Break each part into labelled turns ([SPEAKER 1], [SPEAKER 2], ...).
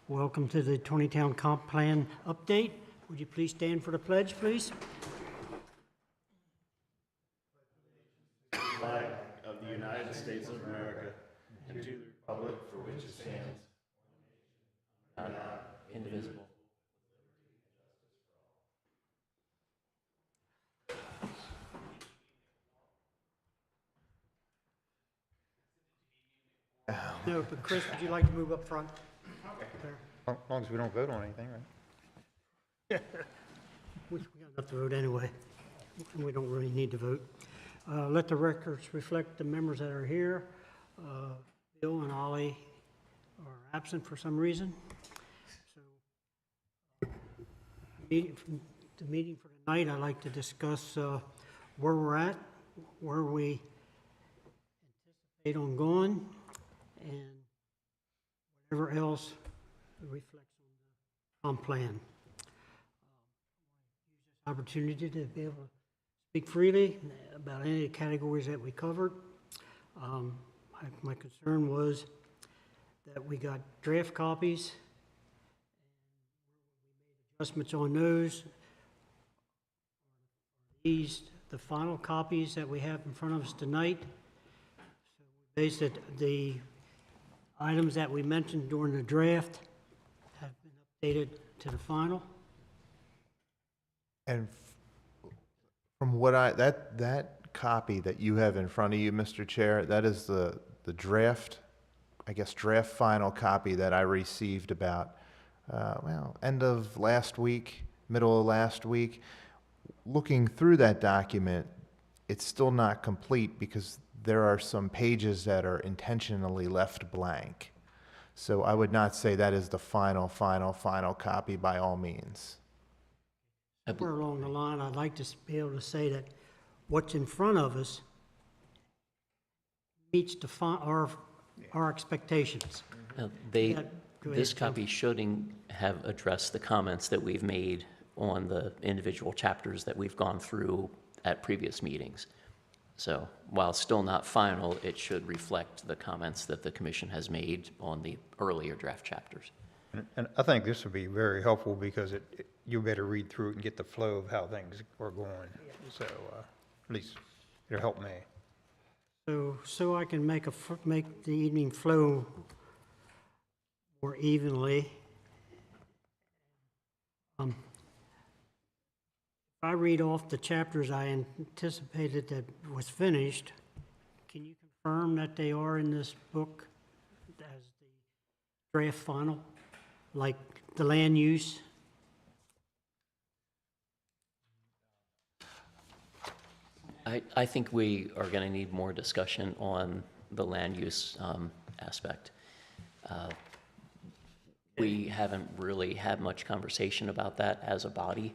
[SPEAKER 1] Welcome to the Taneytown Comp Plan update. Would you please stand for the pledge, please?
[SPEAKER 2] Flag of the United States of America and to the republic for which it stands,
[SPEAKER 3] indivisible.
[SPEAKER 1] No, but Chris, would you like to move up front? There.
[SPEAKER 4] As long as we don't vote on anything, right?
[SPEAKER 1] We got enough to vote anyway. We don't really need to vote. Let the records reflect the members that are here. Bill and Ollie are absent for some reason. So, the meeting for tonight, I'd like to discuss where we're at, where we anticipate on going, and whatever else reflects on the comp plan. Use this opportunity to be able to speak freely about any of the categories that we covered. My concern was that we got draft copies, and we made adjustments on those. These, the final copies that we have in front of us tonight. So we based it, the items that we mentioned during the draft have been updated to the final.
[SPEAKER 4] And from what that copy that you have in front of you, Mr. Chair, that is the draft, I guess, draft final copy that I received about, end of last week, middle of last week. Looking through that document, it's still not complete because there are some pages that are intentionally left blank. So I would not say that is the final copy by all means.
[SPEAKER 1] Somewhere along the line, I'd like to be able to say that what's in front of us meets our expectations.
[SPEAKER 3] This copy should have addressed the comments that we've made on the individual chapters that we've gone through at previous meetings. So while still not final, it should reflect the comments that the commission has made on the earlier draft chapters.
[SPEAKER 4] And I think this would be very helpful because you better read through it and get the flow of how things are going. So at least it'll help me.
[SPEAKER 1] So I can make the evening flow more evenly. If I read off the chapters I anticipated that was finished, can you confirm that they are in this book as the draft final, like the land use?
[SPEAKER 3] I think we are going to need more discussion on the land use aspect. We haven't really had much conversation about that as a body.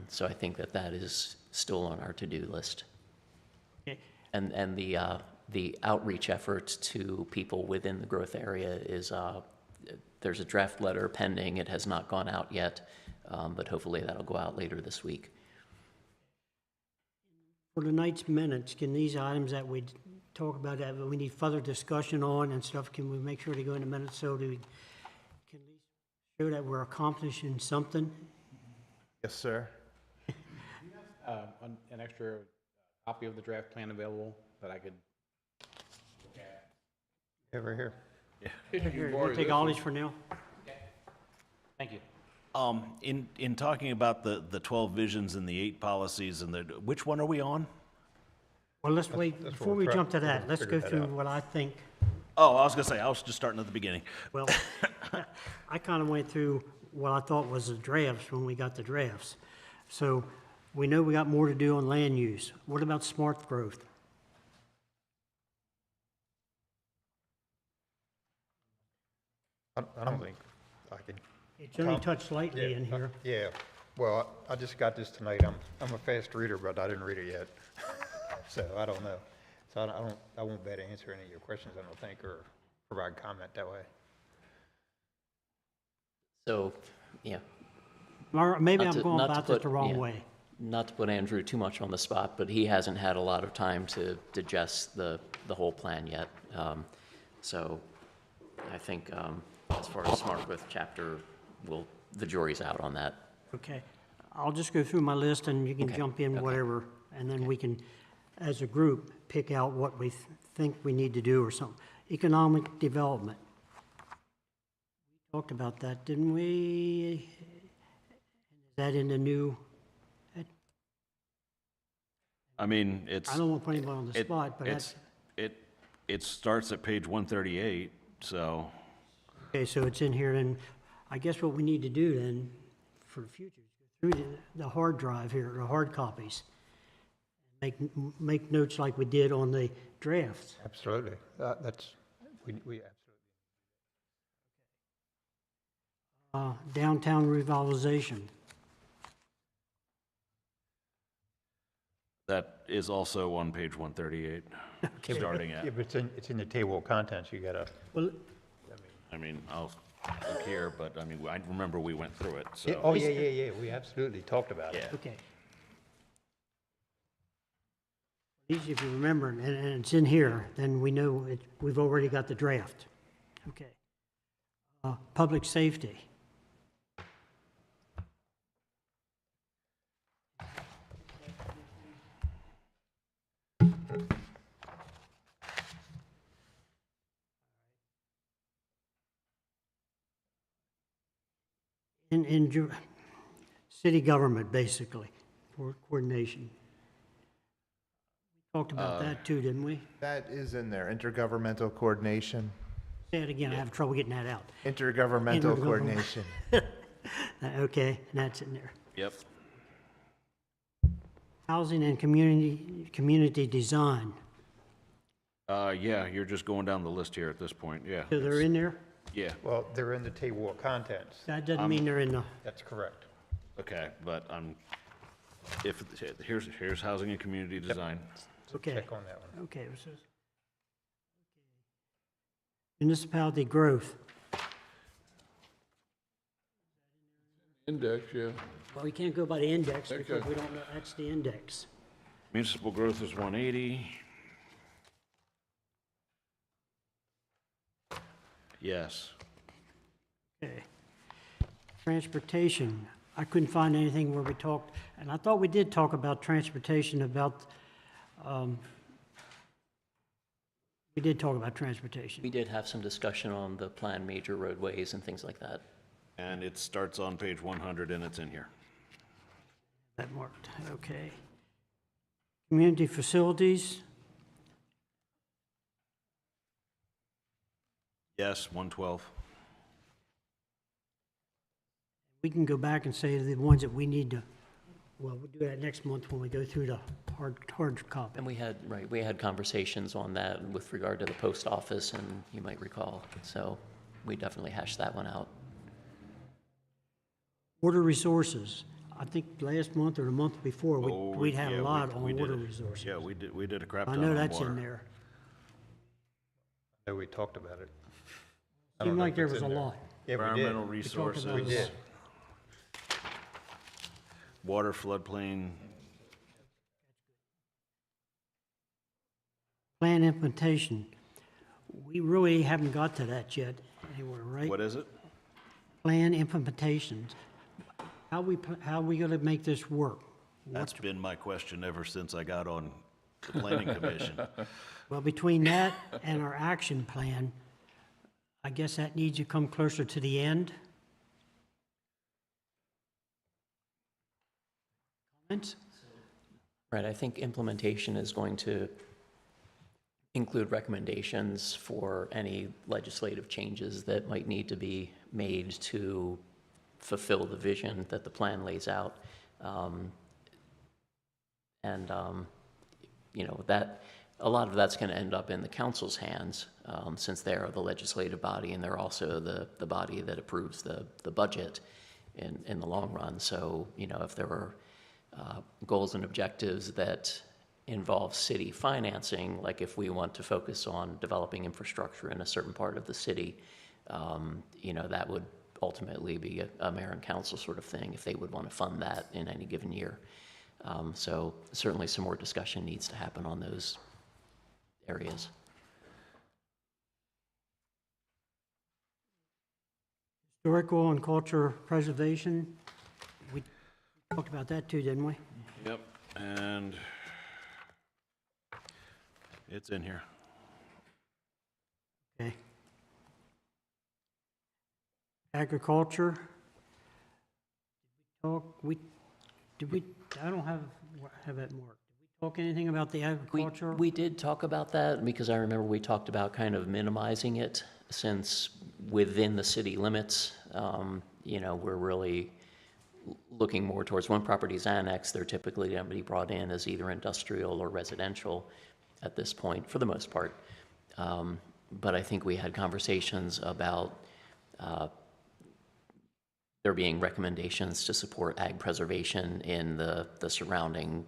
[SPEAKER 3] So I think that is still on our to-do list.
[SPEAKER 1] Okay.
[SPEAKER 3] And the outreach efforts to people within the growth area is, there's a draft letter pending. It has not gone out yet, but hopefully that'll go out later this week.
[SPEAKER 1] For tonight's minutes, can these items that we talk about that we need further discussion on and stuff, can we make sure they go in the minutes so that we can at least show that we're accomplishing something?
[SPEAKER 4] Yes, sir.
[SPEAKER 5] An extra copy of the draft plan available that I could look at?
[SPEAKER 4] Over here.
[SPEAKER 1] Here, we'll take all these for now.
[SPEAKER 5] Thank you.
[SPEAKER 2] In talking about the 12 visions and the 8 policies, and which one are we on?
[SPEAKER 1] Well, let's wait,
[SPEAKER 4] that's
[SPEAKER 1] before
[SPEAKER 4] what
[SPEAKER 1] we
[SPEAKER 4] we're
[SPEAKER 1] jump to
[SPEAKER 4] trying
[SPEAKER 1] that,
[SPEAKER 4] to
[SPEAKER 1] let's
[SPEAKER 4] figure
[SPEAKER 1] go
[SPEAKER 4] that
[SPEAKER 1] through
[SPEAKER 4] out.
[SPEAKER 1] what I think.
[SPEAKER 2] Oh, I was going to say, I was just starting at the beginning.
[SPEAKER 1] Well, I kind of went through what I thought was the drafts when we got the drafts. So we know we got more to do on land use. What about smart growth?
[SPEAKER 4] I don't think I can.
[SPEAKER 1] It's only touched lightly in here.
[SPEAKER 4] Yeah. Well, I just got this tonight. I'm a fast reader, but I didn't read it yet. So I don't know. So I won't be able to answer any of your questions, I don't think, or provide comment that way.
[SPEAKER 3] So, yeah.
[SPEAKER 1] Or maybe
[SPEAKER 3] Not
[SPEAKER 1] I'm
[SPEAKER 3] to-
[SPEAKER 1] going
[SPEAKER 3] not to
[SPEAKER 1] about this
[SPEAKER 3] put-
[SPEAKER 1] the wrong
[SPEAKER 3] yeah.
[SPEAKER 1] way.
[SPEAKER 3] Not to put Andrew too much on the spot, but he hasn't had a lot of time to digest the whole plan yet. So I think as far as smart growth chapter, the jury's out on that.
[SPEAKER 1] Okay, I'll just go through my list and you can
[SPEAKER 3] Okay,
[SPEAKER 1] jump in
[SPEAKER 3] okay.
[SPEAKER 1] whatever, and then we can, as a group, pick out what we think we need to do or something. Economic development. We talked about that, didn't we? Is that in the new,
[SPEAKER 2] I mean, it's.
[SPEAKER 1] I don't want to put anybody on the spot, but that's,
[SPEAKER 2] It starts at page 138, so,
[SPEAKER 1] okay, so it's in here, and I guess what we need to do then, for the future, is go through the hard drive here, the hard copies. Make notes like we did on the drafts.
[SPEAKER 6] Absolutely. We absolutely.
[SPEAKER 1] Downtown revitalization.
[SPEAKER 2] that is also on page 138, starting
[SPEAKER 6] Yeah,
[SPEAKER 2] at,
[SPEAKER 6] but it's in the table of contents, you gotta,
[SPEAKER 1] Well,
[SPEAKER 2] I mean, I'll look here, but I mean, I remember we went through it,
[SPEAKER 6] yeah,
[SPEAKER 2] so.
[SPEAKER 6] oh, yeah, we absolutely talked about it.
[SPEAKER 2] Yeah.
[SPEAKER 1] okay. Easy if you remember, and it's in here, then we know we've already got the draft. Okay. Public safety. City government, basically, for coordination. We talked about that too, didn't we?
[SPEAKER 4] That is in there, intergovernmental coordination.
[SPEAKER 1] Say it again, I have trouble getting that out.
[SPEAKER 4] Intergovernmental coordination.
[SPEAKER 1] Okay, and that's in there.
[SPEAKER 2] Yep,
[SPEAKER 1] Housing and community design.
[SPEAKER 2] yeah, you're just going down the list here at this point, yeah.
[SPEAKER 1] So they're in there?
[SPEAKER 2] Yeah,
[SPEAKER 6] Well, they're in the table of contents,
[SPEAKER 1] That doesn't mean they're in the,
[SPEAKER 6] that's correct.
[SPEAKER 2] okay, but here's housing and community design.
[SPEAKER 6] So
[SPEAKER 1] Okay.
[SPEAKER 6] check on that one.
[SPEAKER 1] okay. It says- Municipality growth.
[SPEAKER 7] Index, yeah.
[SPEAKER 1] Well, we can't go by the index because we don't know, that's the index.
[SPEAKER 2] Municipal growth is 180. Yes.
[SPEAKER 1] Okay. Transportation, I couldn't find anything where we talked, and I thought we did talk about transportation, we did talk about transportation.
[SPEAKER 3] We did have some discussion on the planned major roadways and things like that.
[SPEAKER 2] And it starts on page 100 and it's in here.
[SPEAKER 1] That marked, okay. Community facilities,
[SPEAKER 2] Yes, 112.
[SPEAKER 1] we can go back and say the ones that we need to, well, we'll do that next month when we go through the hard copy.
[SPEAKER 3] And we had conversations on that with regard to the post office, and you might recall, so we definitely hashed that one out.
[SPEAKER 1] Water resources, I think last month or the month before,
[SPEAKER 2] Oh,
[SPEAKER 1] we'd had
[SPEAKER 2] yeah,
[SPEAKER 1] a lot
[SPEAKER 2] we
[SPEAKER 1] on
[SPEAKER 2] did
[SPEAKER 1] water
[SPEAKER 2] it.
[SPEAKER 1] resources.
[SPEAKER 2] Yeah, we did a crap
[SPEAKER 1] I
[SPEAKER 2] ton
[SPEAKER 1] know
[SPEAKER 2] on
[SPEAKER 1] that's
[SPEAKER 2] water.
[SPEAKER 1] in there.
[SPEAKER 6] No, we talked about it. I don't
[SPEAKER 1] Seemed
[SPEAKER 6] know
[SPEAKER 1] like
[SPEAKER 6] if
[SPEAKER 1] there
[SPEAKER 6] it's
[SPEAKER 1] was a
[SPEAKER 6] in there.
[SPEAKER 1] lot.
[SPEAKER 6] Yeah, we
[SPEAKER 2] Environmental
[SPEAKER 6] did.
[SPEAKER 2] resources.
[SPEAKER 1] about
[SPEAKER 6] We
[SPEAKER 1] it.
[SPEAKER 6] did.
[SPEAKER 2] Water floodplain,
[SPEAKER 1] Plan implementation, we really haven't got to that yet anywhere, right?
[SPEAKER 2] what is it?
[SPEAKER 1] Plan implementations, how we gonna make this work?
[SPEAKER 2] That's been my question ever since I got on the planning commission.
[SPEAKER 1] Well, between that and our action plan, I guess that needs to come closer to the end. Comments?
[SPEAKER 3] Right, I think implementation is going to include recommendations for any legislative changes that might need to be made to fulfill the vision that the plan lays out. That, a lot of that's going to end up in the council's hands, since they're the legislative body and they're also the body that approves the budget in the long run. So, if there are goals and objectives that involve city financing, like if we want to focus on developing infrastructure in a certain part of the city, that would ultimately be a mayor and council sort of thing if they would want to fund that in any given year. So certainly some more discussion needs to happen on those areas.
[SPEAKER 1] Historical and culture preservation, we talked about that too, didn't we?
[SPEAKER 2] Yep, and it's in here.
[SPEAKER 1] Okay. Agriculture. Did we, I don't have that marked. Did we talk anything about the agriculture?
[SPEAKER 3] We did talk about that because I remember we talked about kind of minimizing it since within the city limits, we're really looking more towards when properties annexed, they're typically going to be brought in as either industrial or residential at this point, for the most part. But I think we had conversations about there being recommendations to support ag preservation in the surrounding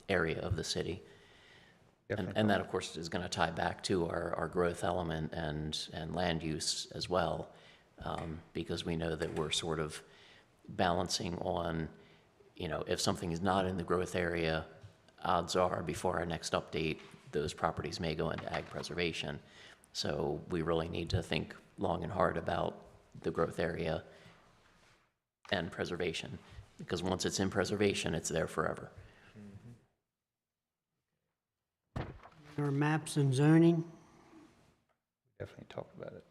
[SPEAKER 3] area of the city. And that, of course, is going to tie back to our growth element and land use as well, because we know that we're sort of balancing on, if something is not in the growth area, odds are before our next update, those properties may go into ag preservation. So we really need to think long and hard about the growth area and preservation, because once it's in preservation, it's there forever.
[SPEAKER 1] Our maps and zoning,
[SPEAKER 6] Definitely talked about it.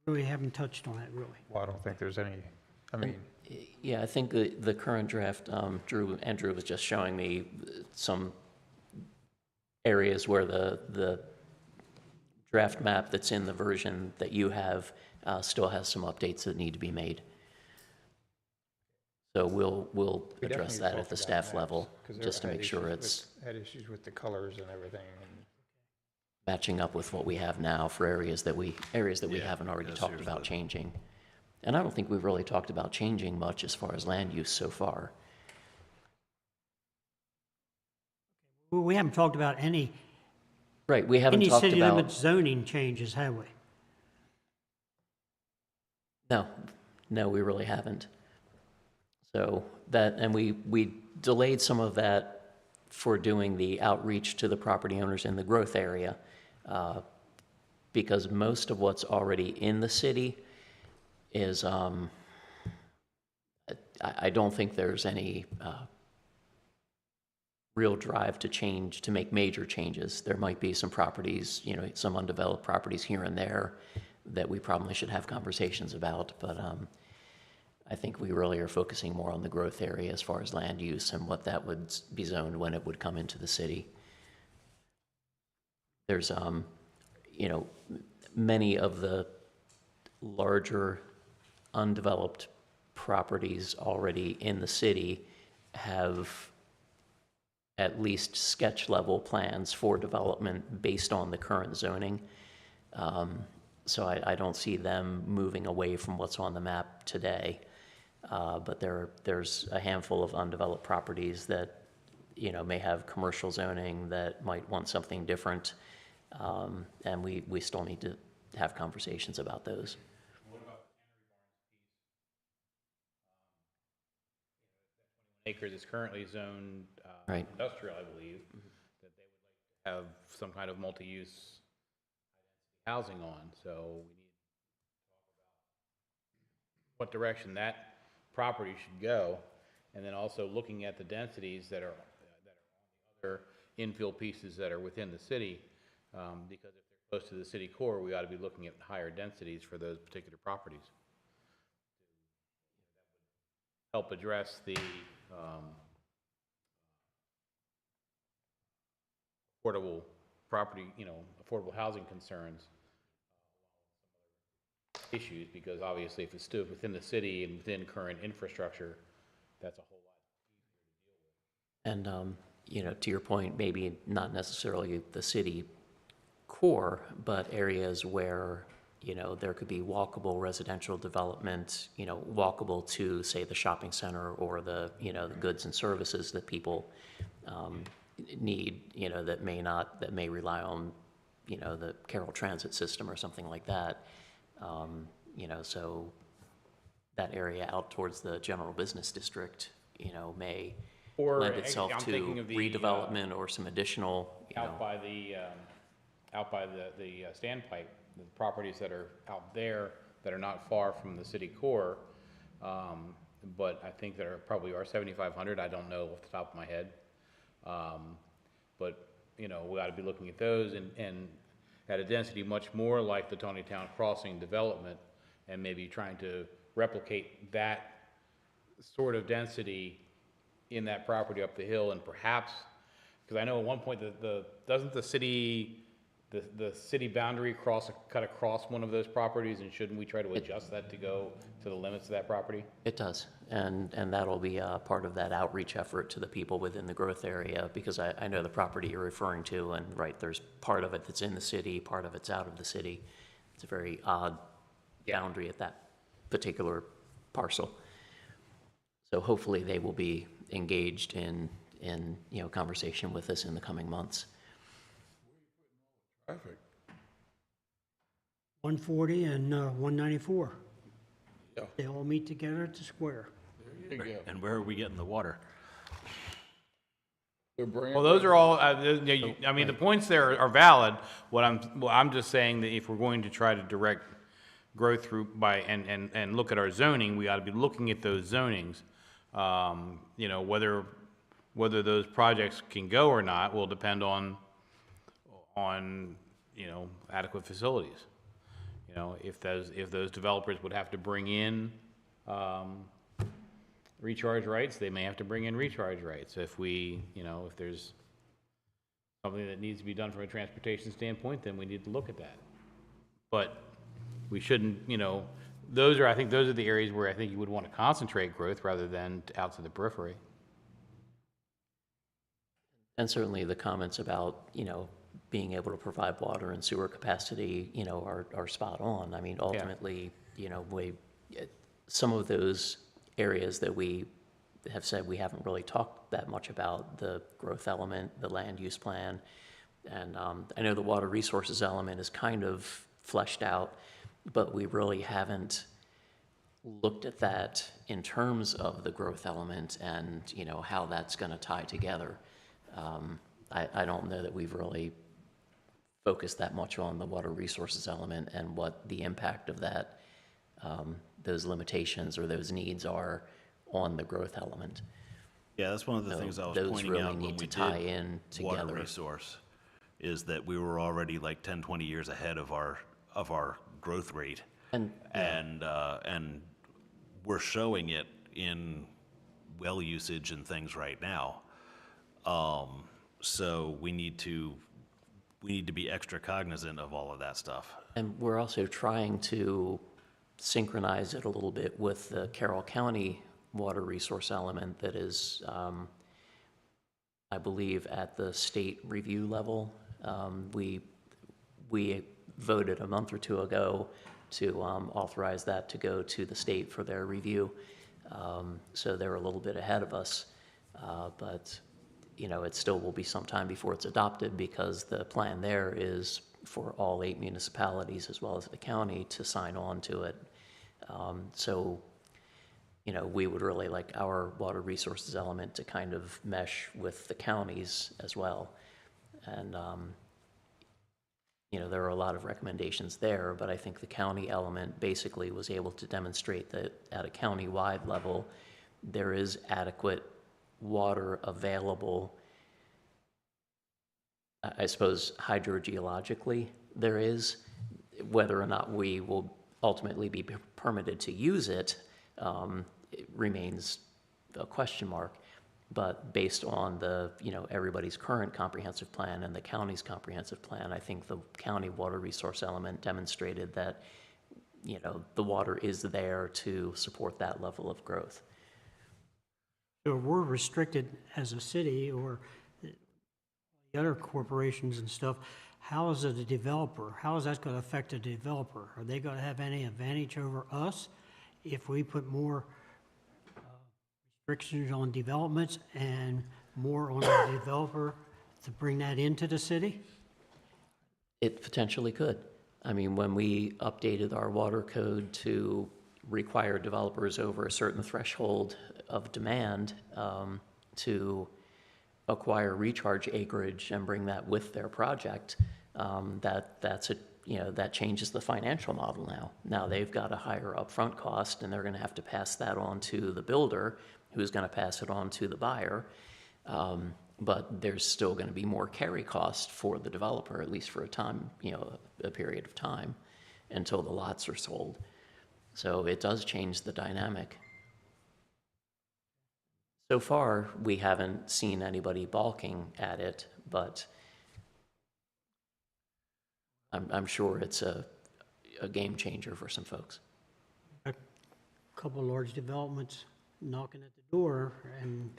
[SPEAKER 1] really haven't touched on it, really.
[SPEAKER 6] Well, I don't think there's any, I mean,
[SPEAKER 3] Yeah, I think the current draft, Andrew was just showing me some areas where the draft map that's in the version that you have still has some updates that need to be made. So we'll
[SPEAKER 6] we
[SPEAKER 3] address
[SPEAKER 6] definitely
[SPEAKER 3] that at
[SPEAKER 6] talked
[SPEAKER 3] the
[SPEAKER 6] about
[SPEAKER 3] staff
[SPEAKER 6] maps,
[SPEAKER 3] level,
[SPEAKER 6] 'cause there
[SPEAKER 3] just to
[SPEAKER 6] had
[SPEAKER 3] make sure
[SPEAKER 6] issues
[SPEAKER 3] it's
[SPEAKER 6] had issues with the colors and everything, and
[SPEAKER 3] matching up with what we have now for areas that we
[SPEAKER 2] Yeah,
[SPEAKER 3] haven't already
[SPEAKER 2] because
[SPEAKER 3] talked
[SPEAKER 2] here's
[SPEAKER 3] about
[SPEAKER 2] the-
[SPEAKER 3] changing. And I don't think we've really talked about changing much as far as land use so far.
[SPEAKER 1] Well, we haven't talked about any
[SPEAKER 3] Right, we haven't talked
[SPEAKER 1] city
[SPEAKER 3] about.
[SPEAKER 1] limit zoning changes, have we?
[SPEAKER 3] No, we really haven't. So that, and we delayed some of that for doing the outreach to the property owners in the growth area, because most of what's already in the city is, I don't think there's any real drive to change, to make major changes. There might be some properties, some undeveloped properties here and there that we probably should have conversations about, but I think we really are focusing more on the growth area as far as land use and what that would be zoned when it would come into the city. There's, many of the larger undeveloped properties already in the city have at least sketch level plans for development based on the current zoning. So I don't see them moving away from what's on the map today. But there's a handful of undeveloped properties that, may have commercial zoning that might want something different. And we still need to have conversations about those.
[SPEAKER 5] Acres is currently zoned
[SPEAKER 3] Right.
[SPEAKER 5] industrial, I believe, that they would like to have some kind of multi-use housing on. So we need to talk about what direction that property should go, and then also looking at the densities that are on the other infill pieces that are within the city, because if they're close to the city core, we ought to be looking at higher densities for those particular properties. Help address the affordable property, affordable housing concerns, issues, because obviously if it's still within the city and within current infrastructure, that's a whole lot.
[SPEAKER 3] And, to your point, maybe not necessarily the city core, but areas where, there could be walkable residential development, walkable to, say, the shopping center or the goods and services that people need, that may rely on, the Carroll Transit System or something like that. So that area out towards the general business district, may
[SPEAKER 5] Or
[SPEAKER 3] lend itself
[SPEAKER 5] I'm
[SPEAKER 3] to
[SPEAKER 5] thinking of the,
[SPEAKER 3] redevelopment or some additional,
[SPEAKER 5] out by the standpipe, the properties that are out there that are not far from the city core, but I think there probably are 7,500. I don't know off the top of my head. But, you know, we ought to be looking at those and at a density much more like the Taneytown Crossing development, and maybe trying to replicate that sort of density in that property up the hill, and perhaps, because I know at one point doesn't the city boundary cut across one of those properties, and shouldn't we try to adjust that to go to the limits of that property?
[SPEAKER 3] It does, and that'll be part of that outreach effort to the people within the growth area, because I know the property you're referring to, and right, there's part of it that's in the city, part of it's out of the city. It's a very odd boundary at that particular parcel. So hopefully they will be engaged in you know, conversation with us in the coming months.
[SPEAKER 7] Traffic.
[SPEAKER 1] 140 and 194.
[SPEAKER 7] Yeah.
[SPEAKER 1] They all meet together at the square.
[SPEAKER 7] There you go.
[SPEAKER 2] And where are we getting the water?
[SPEAKER 7] They're bringing.
[SPEAKER 5] Well, those are all, I mean, the points there are valid. I'm just saying that if we're going to try to direct growth through and look at our zoning, we ought to be looking at those zonings. You know, whether those projects can go or not will depend on, you know, adequate facilities. You know, if those developers would have to bring in, recharge rights, they may have to bring in recharge rights. If there's something that needs to be done from a transportation standpoint, then we need to look at that. But we shouldn't, you know, I think those are the areas where I think you would want to concentrate growth rather than out to the periphery.
[SPEAKER 3] And certainly the comments about, you know, being able to provide water and sewer capacity, you know, are spot on. I mean, ultimately, you know, some of those areas that we have said we haven't really talked that much about, the growth element, the land use plan, and I know the water resources element is kind of fleshed out, but we really haven't looked at that in terms of the growth element and, you know, how that's going to tie together. I don't know that we've really focused that much on the water resources element and what the impact of that, those limitations or those needs are on the growth element.
[SPEAKER 2] Yeah, that's one of the things I was
[SPEAKER 3] Those
[SPEAKER 2] pointing
[SPEAKER 3] really
[SPEAKER 2] out when
[SPEAKER 3] need
[SPEAKER 2] we
[SPEAKER 3] to tie
[SPEAKER 2] did
[SPEAKER 3] in
[SPEAKER 2] water
[SPEAKER 3] together.
[SPEAKER 2] resource, is that we were already like 10, 20 years ahead of our growth rate.
[SPEAKER 3] And
[SPEAKER 2] And we're showing it in well usage and things right now. So we need to be extra cognizant of all of that stuff.
[SPEAKER 3] And we're also trying to synchronize it a little bit with the Carroll County water resource element that is, I believe, at the state review level. We voted a month or two ago to authorize that to go to the state for their review. So they're a little bit ahead of us, but you know, it still will be some time before it's adopted because the plan there is for all 8 municipalities as well as the county to sign on to it. So, you know, we would really like our water resources element to kind of mesh with the counties as well. And, you know, there are a lot of recommendations there, but I think the county element basically was able to demonstrate that at a county-wide level, there is adequate water available. I suppose hydrogeologically there is. Whether or not we will ultimately be permitted to use it, it remains a question mark. But based on the, you know, everybody's current comprehensive plan and the county's comprehensive plan, I think the county water resource element demonstrated that, you know, the water is there to support that level of growth.
[SPEAKER 1] So we're restricted as a city or the other corporations and stuff. How is it a developer? How is that going to affect a developer? Are they going to have any advantage over us if we put more restrictions on developments and more on the developer to bring that into the city?
[SPEAKER 3] It potentially could. I mean, when we updated our water code to require developers over a certain threshold of demand to acquire recharge acreage and bring that with their project, that's a that changes the financial model now. Now they've got a higher upfront cost, and they're going to have to pass that on to the builder, who's going to pass it on to the buyer. But there's still going to be more carry cost for the developer, at least for a time, a period of time, until the lots are sold. So it does change the dynamic. So far, we haven't seen anybody balking at it, but I'm sure it's a game changer for some folks.
[SPEAKER 1] A couple large developments knocking at the door and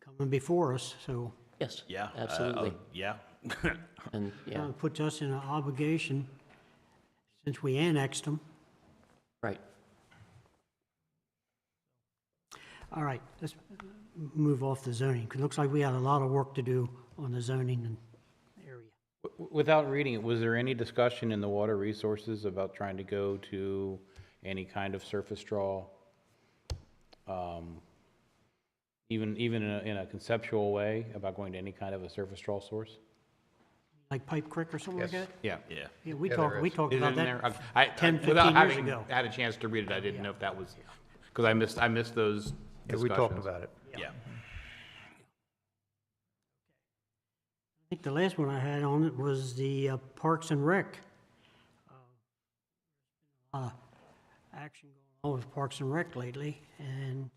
[SPEAKER 1] coming before us, so
[SPEAKER 3] Yes.
[SPEAKER 2] Yeah.
[SPEAKER 3] Absolutely.
[SPEAKER 2] Yeah.
[SPEAKER 3] And yeah,
[SPEAKER 1] it puts us in an obligation since we annexed them.
[SPEAKER 3] right.
[SPEAKER 1] All right, let's move off the zoning, 'cause it looks like we had a lot of work to do on the zoning and area.
[SPEAKER 5] Without reading it, was there any discussion in the water resources about trying to go to any kind of surface draw? Even in a conceptual way about going to any kind of a surface draw source?
[SPEAKER 1] Like Pipe Creek or something like
[SPEAKER 6] Yes.
[SPEAKER 1] that?
[SPEAKER 5] Yeah.
[SPEAKER 2] Yeah.
[SPEAKER 1] Yeah, we
[SPEAKER 6] Yeah,
[SPEAKER 1] talked,
[SPEAKER 6] there
[SPEAKER 1] we
[SPEAKER 6] is.
[SPEAKER 1] talked
[SPEAKER 5] Is it
[SPEAKER 1] about
[SPEAKER 5] in
[SPEAKER 1] that.
[SPEAKER 5] there?
[SPEAKER 1] 10, 15
[SPEAKER 5] without
[SPEAKER 1] years
[SPEAKER 5] having
[SPEAKER 1] ago.
[SPEAKER 5] had a chance to read it, I didn't know if that was, because I missed those
[SPEAKER 6] Yeah,
[SPEAKER 5] discussions.
[SPEAKER 6] we talked about it.
[SPEAKER 2] Yeah.
[SPEAKER 1] I think the last one I had on it was the Parks and Rec. A lot of action going on with Parks and Rec lately, and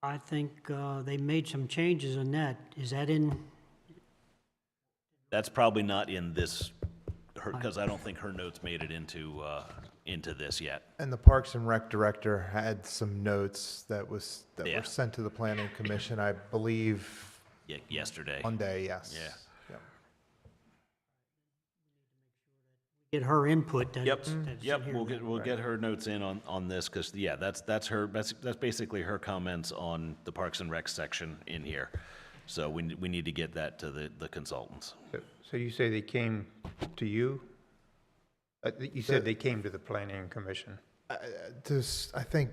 [SPEAKER 1] I think they made some changes in that. Is that in?
[SPEAKER 2] That's probably not in this, because I don't think her notes made it into this yet.
[SPEAKER 4] And the Parks and Rec director had some notes that
[SPEAKER 2] Yeah.
[SPEAKER 4] were sent to the planning commission, I believe,
[SPEAKER 2] Yesterday.
[SPEAKER 4] Monday, yes.
[SPEAKER 2] Yeah.
[SPEAKER 4] Yep.
[SPEAKER 1] Get her input that
[SPEAKER 2] Yep,
[SPEAKER 1] it's, that it's in
[SPEAKER 2] yep,
[SPEAKER 1] here
[SPEAKER 2] we'll
[SPEAKER 1] now.
[SPEAKER 2] get her notes in on this, because, yeah, that's basically her comments on the Parks and Rec section in here. So we need to get that to the consultants.
[SPEAKER 6] So you say they came to you? You said they came to the planning commission.
[SPEAKER 4] I think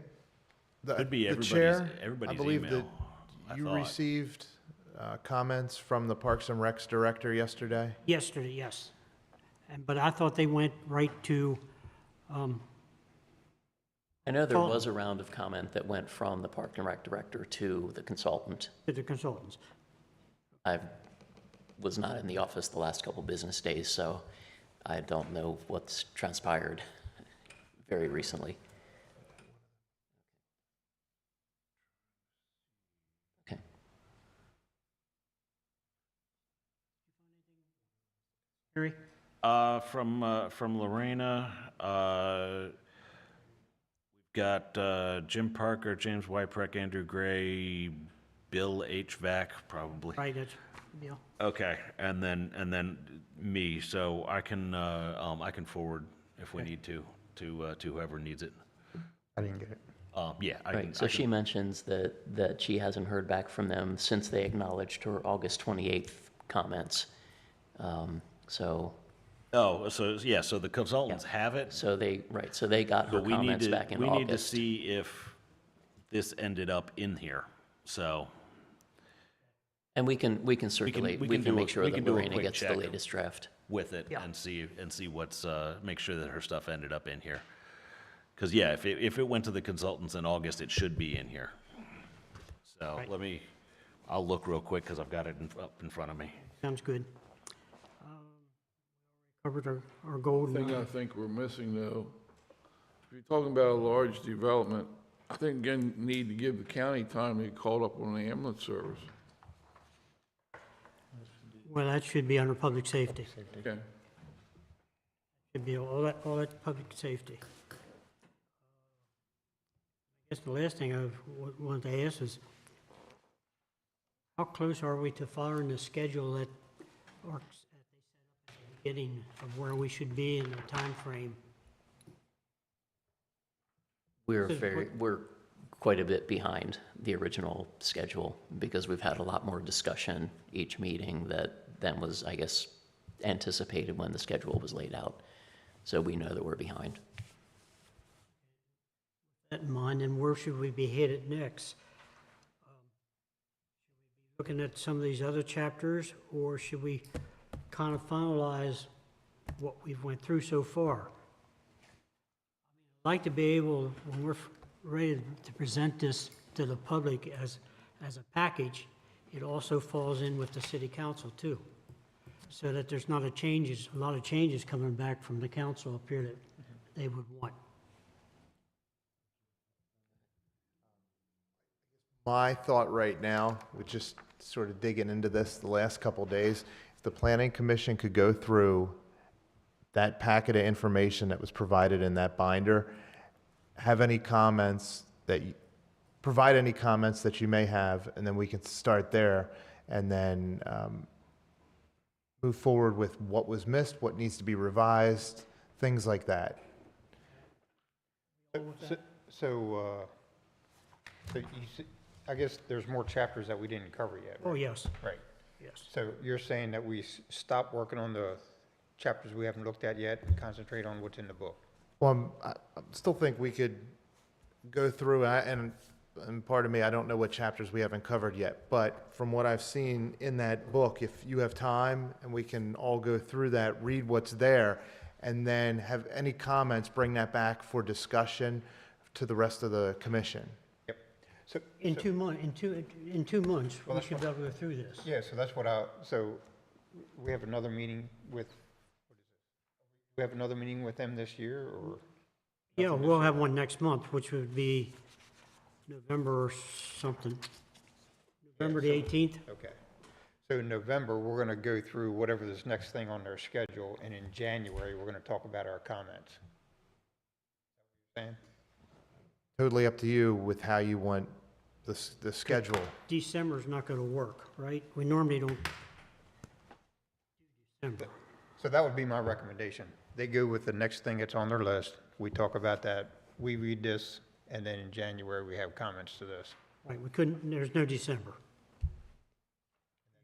[SPEAKER 2] Could be
[SPEAKER 4] the chair, I
[SPEAKER 2] everybody's
[SPEAKER 4] believe that
[SPEAKER 2] email, I
[SPEAKER 4] you
[SPEAKER 2] thought.
[SPEAKER 4] received comments from the Parks and Recs director yesterday.
[SPEAKER 1] Yesterday, yes. But I thought they went right to,
[SPEAKER 3] I know there
[SPEAKER 1] Well-
[SPEAKER 3] was a round of comment that went from the Park and Rec director to the consultant.
[SPEAKER 1] the consultants.
[SPEAKER 3] I was not in the office the last couple business days, so I don't know what's transpired very recently. Okay.
[SPEAKER 1] Harry?
[SPEAKER 2] From Lorena, we've got Jim Parker, James Wyprek, Andrew Gray, Bill HVAC, probably.
[SPEAKER 1] Right, that's, yeah.
[SPEAKER 2] Okay, and then me, so I can forward if we need to whoever needs it.
[SPEAKER 6] I didn't get it.
[SPEAKER 2] Yeah, I can.
[SPEAKER 3] Right, so she mentions that she hasn't heard back from them since they acknowledged her August 28th comments. So
[SPEAKER 2] So the consultants have it,
[SPEAKER 3] so they got her
[SPEAKER 2] but we need
[SPEAKER 3] comments
[SPEAKER 2] to,
[SPEAKER 3] back in
[SPEAKER 2] we need to
[SPEAKER 3] August.
[SPEAKER 2] see if this ended up in here, so.
[SPEAKER 3] And we can circulate,
[SPEAKER 2] we
[SPEAKER 3] we
[SPEAKER 2] can
[SPEAKER 3] can
[SPEAKER 2] do a-
[SPEAKER 3] make sure
[SPEAKER 2] we
[SPEAKER 3] that
[SPEAKER 2] can do a
[SPEAKER 3] Lorena
[SPEAKER 2] quick
[SPEAKER 3] gets the
[SPEAKER 2] check.
[SPEAKER 3] latest draft.
[SPEAKER 2] With it
[SPEAKER 1] Yeah.
[SPEAKER 2] and see what's, make sure that her stuff ended up in here. Because, yeah, if it went to the consultants in August, it should be in here. So
[SPEAKER 1] Right.
[SPEAKER 2] I'll look real quick because I've got it up in front of me.
[SPEAKER 1] Sounds good. Covered our gold.
[SPEAKER 7] Thing I think we're missing though, if you're talking about a large development, I think again, need to give the county time to get caught up on the ambulance service.
[SPEAKER 1] Well, that should be under public safety.
[SPEAKER 7] Okay.
[SPEAKER 1] Should be all that public safety. I guess the last thing I wanted to ask is, how close are we to following the schedule that ARCS, that they set up at the beginning of where we should be in the time frame?
[SPEAKER 3] We're quite a bit behind the original schedule because we've had a lot more discussion each meeting than was, I guess, anticipated when the schedule was laid out. So we know that we're behind.
[SPEAKER 1] That in mind, and where should we be headed next? Should we be looking at some of these other chapters, or should we kind of finalize what we've went through so far. I'd like to be able, when we're ready to present this to the public as a package, it also falls in with the city council too, so that there's not a lot of changes coming back from the council up here that they would want.
[SPEAKER 4] My thought right now, with just sort of digging into this the last couple days, if the planning commission could go through that packet of information that was provided in that binder, have any comments provide any comments that you may have, and then we can start there, and then move forward with what was missed, what needs to be revised, things like that.
[SPEAKER 6] So I guess there's more chapters that we didn't cover yet, right?
[SPEAKER 1] Oh, yes,
[SPEAKER 6] Right.
[SPEAKER 1] yes.
[SPEAKER 6] So you're saying that we stop working on the chapters we haven't looked at yet and concentrate on what's in the book?
[SPEAKER 4] Well, I still think we could go through, and pardon me, I don't know what chapters we haven't covered yet, but from what I've seen in that book, if you have time, and we can all go through that, read what's there, and then have any comments, bring that back for discussion to the rest of the commission.
[SPEAKER 6] Yep. So,
[SPEAKER 1] In 2 months, in 2 months, we
[SPEAKER 6] that's
[SPEAKER 1] should be able to go through this.
[SPEAKER 6] yeah, so that's what so we have another meeting with, we have another meeting with them this year, or?
[SPEAKER 1] Yeah, we'll have one next month, which would be November something, November the 18th.
[SPEAKER 6] Okay. So in November, we're going to go through whatever this next thing on their schedule, and in January, we're going to talk about our comments. Saying?
[SPEAKER 4] Totally up to you with how you want the schedule.
[SPEAKER 1] December's not going to work, right? We normally don't do December.
[SPEAKER 6] So that would be my recommendation. They go with the next thing that's on their list. We talk about that. We read this, and then in January, we have comments to this.
[SPEAKER 1] Right, we couldn't, there's no December.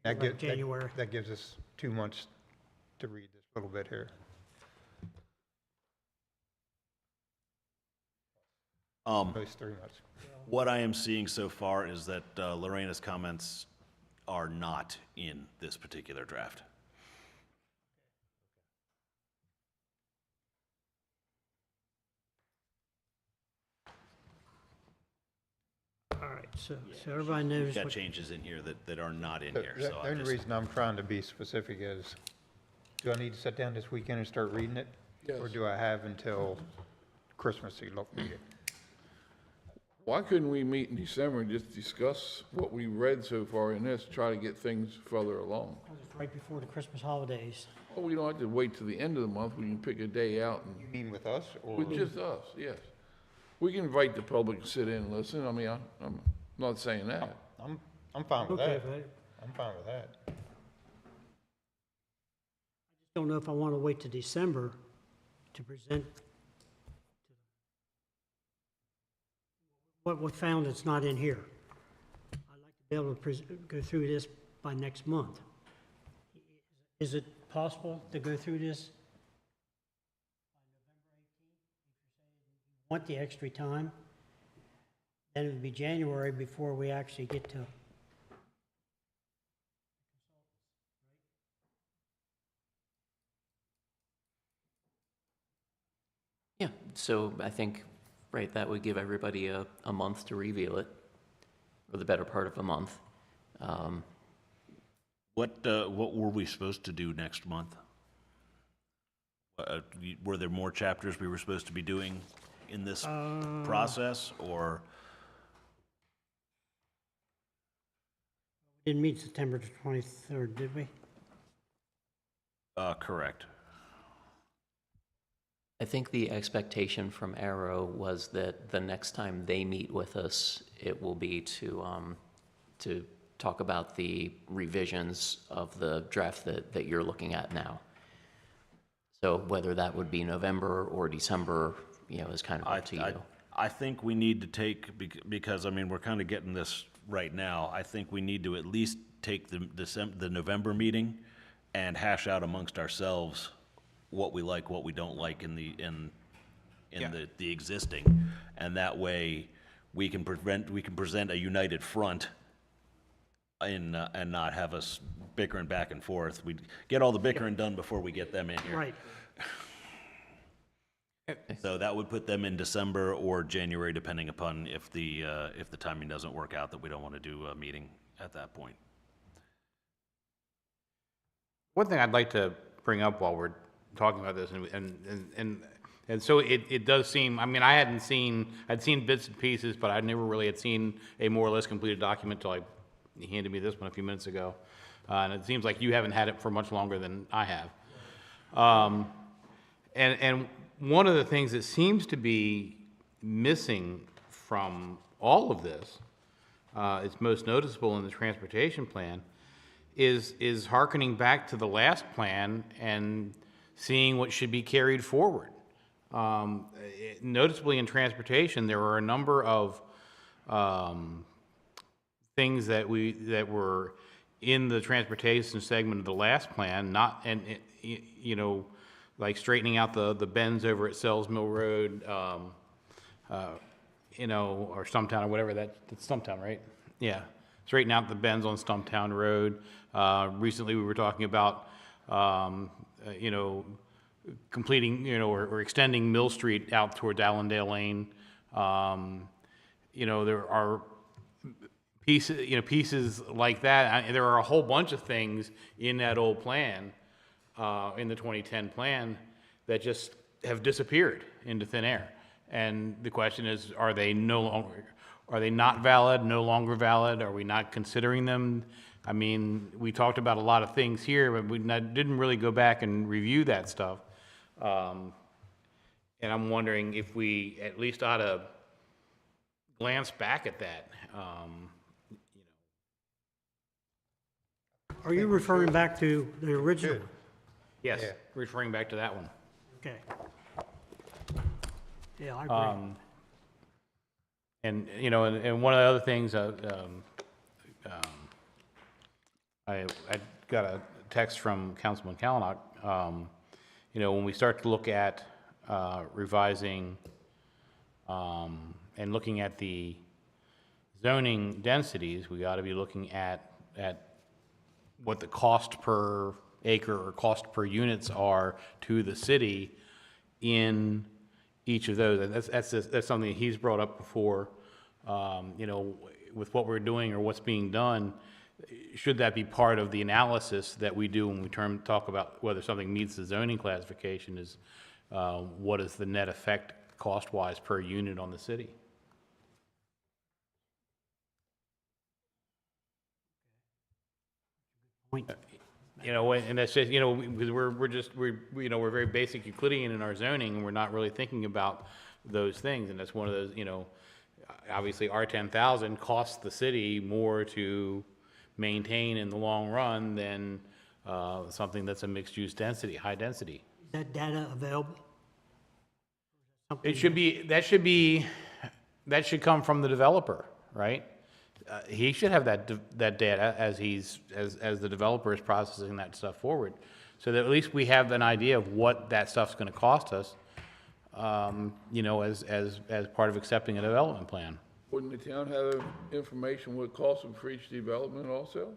[SPEAKER 6] That
[SPEAKER 1] Right, January.
[SPEAKER 6] That gives us 2 months to read this little bit here. Most 3 months.
[SPEAKER 2] What I am seeing so far is that Lorena's comments are not in this particular draft.
[SPEAKER 1] All right, so everybody knows
[SPEAKER 2] We've got
[SPEAKER 1] what,
[SPEAKER 2] changes in here that are not in
[SPEAKER 6] The
[SPEAKER 2] here,
[SPEAKER 6] the
[SPEAKER 2] so I
[SPEAKER 6] only
[SPEAKER 2] just,
[SPEAKER 6] reason I'm trying to be specific is, do I need to sit down this weekend and start reading it? Or
[SPEAKER 7] Yes.
[SPEAKER 6] do I have until Christmas to look at it?
[SPEAKER 7] Why couldn't we meet in December and just discuss what we read so far in this, try to get things further along?
[SPEAKER 1] it's right before the Christmas holidays.
[SPEAKER 7] Well, we don't have to wait till the end of the month, we can pick a day out and,
[SPEAKER 6] You mean with us, or?
[SPEAKER 7] with just us, yes. We can invite the public to sit in and listen, I mean, I'm not saying that.
[SPEAKER 6] I'm fine with
[SPEAKER 1] Okay,
[SPEAKER 6] that.
[SPEAKER 1] but I
[SPEAKER 6] I'm fine with that.
[SPEAKER 1] don't know if I want to wait to December to present what we found that's not in here. I'd like to be able to go through this by next month. Is it possible to go through this by November 18th? If you're saying you want the extra time, then it would be January before we actually get to.
[SPEAKER 3] Yeah, so I think, right, that would give everybody a month to review it, or the better part of a month.
[SPEAKER 2] what were we supposed to do next month? Were there more chapters we were supposed to be doing in this process, or?
[SPEAKER 1] Didn't meet September 23rd, did we?
[SPEAKER 2] Correct.
[SPEAKER 3] I think the expectation from Arrow was that the next time they meet with us, it will be to talk about the revisions of the draft that you're looking at now. So whether that would be November or December, is kind of up to you.
[SPEAKER 2] I think we need to take, because, I mean, we're kind of getting this right now, I think we need to at least take the November meeting and hash out amongst ourselves what we like, what we don't like in the existing. And that way, we can present a united front and not have us bickering back and forth. We'd get all the bickering done before we get them in here.
[SPEAKER 1] Right.
[SPEAKER 2] So that would put them in December or January, depending upon if the timing doesn't work out, that we don't want to do a meeting at that point.
[SPEAKER 5] One thing I'd like to bring up while we're talking about this, and so it does seem, I mean, I'd seen bits and pieces, but I never really had seen a more or less completed document until he handed me this one a few minutes ago. And it seems like you haven't had it for much longer than I have. And one of the things that seems to be missing from all of this, it's most noticeable in the transportation plan, is hearkening back to the last plan and seeing what should be carried forward. Noticeably in transportation, there were a number of things that were in the transportation segment of the last plan, like straightening out the bends over at Sells Mill Road, or Stumptown, or whatever that's Stumptown, right? Yeah, straighten out the bends on Stumptown Road. Recently, we were talking about, completing, or extending Mill Street out towards Allendale Lane. There are pieces like that. There are a whole bunch of things in that old plan, in the 2010 plan, that just have disappeared into thin air. And the question is, are they not valid, no longer valid? Are we not considering them? I mean, we talked about a lot of things here, but we didn't really go back and review that stuff. And I'm wondering if we at least ought to glance back at that.
[SPEAKER 1] Are you referring back to the original?
[SPEAKER 6] Good.
[SPEAKER 5] Yes,
[SPEAKER 6] Yeah.
[SPEAKER 5] referring back to that one.
[SPEAKER 1] Okay. Yeah, I agree.
[SPEAKER 5] And one of the other things, I got a text from Councilman Kalanock. When we start to look at revising and looking at the zoning densities, we ought to be looking at what the cost per acre or cost per units are to the city in each of those. That's something he's brought up before. With what we're doing or what's being done, should that be part of the analysis that we do when we talk about whether something meets the zoning classification? Is what is the net effect cost-wise per unit on the city?
[SPEAKER 1] Point.
[SPEAKER 5] And that's just, because we're very basic Euclidean in our zoning, and we're not really thinking about those things. And that's one of those, obviously R10,000 costs the city more to maintain in the long run than something that's a mixed-use density, high density.
[SPEAKER 1] Is that data available?
[SPEAKER 5] That should come from the developer, right? He should have that data as the developer is processing that stuff forward, so that at least we have an idea of what that stuff's going to cost us, as part of accepting a development plan.
[SPEAKER 7] Wouldn't the town have information what costs for each development also?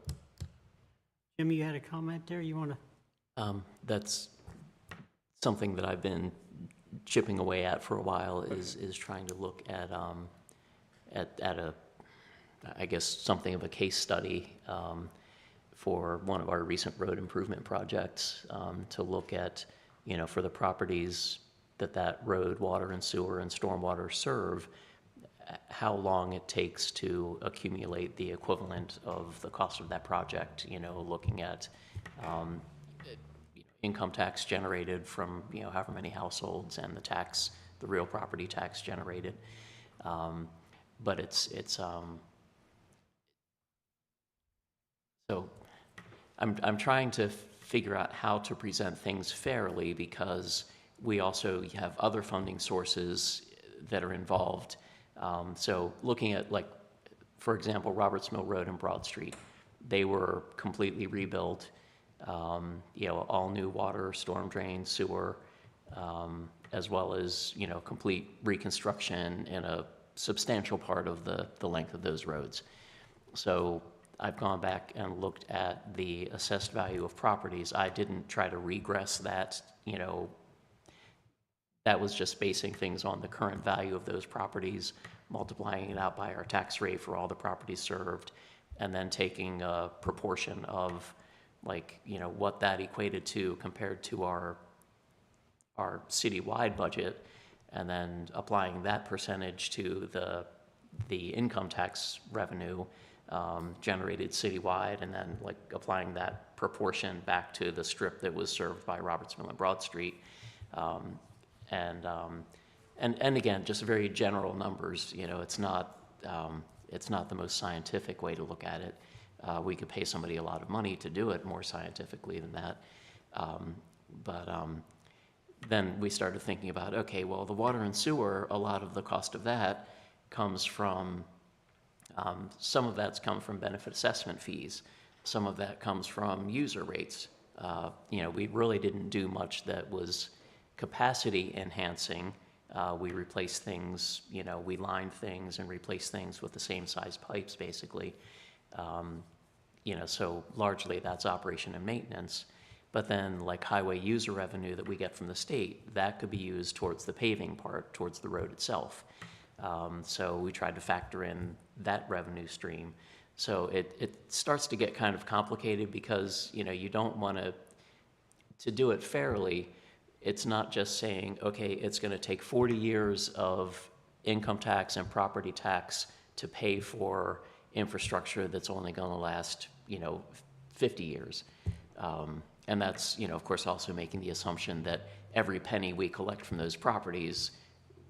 [SPEAKER 1] Jimmy, you had a comment there? You want to?
[SPEAKER 3] That's something that I've been chipping away at for a while, is trying to look at a, I guess, something of a case study for one of our recent road improvement projects, to look at, for the properties that road, water and sewer and stormwater serve, how long it takes to accumulate the equivalent of the cost of that project, looking at income tax generated from, however many households, and the real property tax generated. But it's so I'm trying to figure out how to present things fairly, because we also have other funding sources that are involved. So looking at, like, for example, Roberts Mill Road and Broad Street, they were completely rebuilt, all new water, storm drain, sewer, as well as, complete reconstruction in a substantial part of the length of those roads. So I've gone back and looked at the assessed value of properties. I didn't try to regress that, you know, that was just basing things on the current value of those properties, multiplying it out by our tax rate for all the properties served, and then taking a proportion of, like, you know, what that equated to compared to our citywide budget, and then applying that percentage to the income tax revenue generated citywide, and then like applying that proportion back to the strip that was served by Roberts Mill and Broad Street. And again, just very general numbers. You know, it's not the most scientific way to look at it. We could pay somebody a lot of money to do it more scientifically than that. Then we started thinking about, okay, well, the water and sewer, a lot of the cost of that comes from, some of that's come from benefit assessment fees. Some of that comes from user rates. You know, we really didn't do much that was capacity enhancing. We replaced things, you know, we lined things and replaced things with the same size pipes, basically. You know, so largely that's operation and maintenance. But then like highway user revenue that we get from the state, that could be used towards the paving part, towards the road itself. So we tried to factor in that revenue stream. So it starts to get kind of complicated because, you know, you don't want to do it fairly. It's not just saying, okay, it's going to take 40 years of income tax and property tax to pay for infrastructure that's only going to last, you know, 50 years. And that's, you know, of course, also making the assumption that every penny we collect from those properties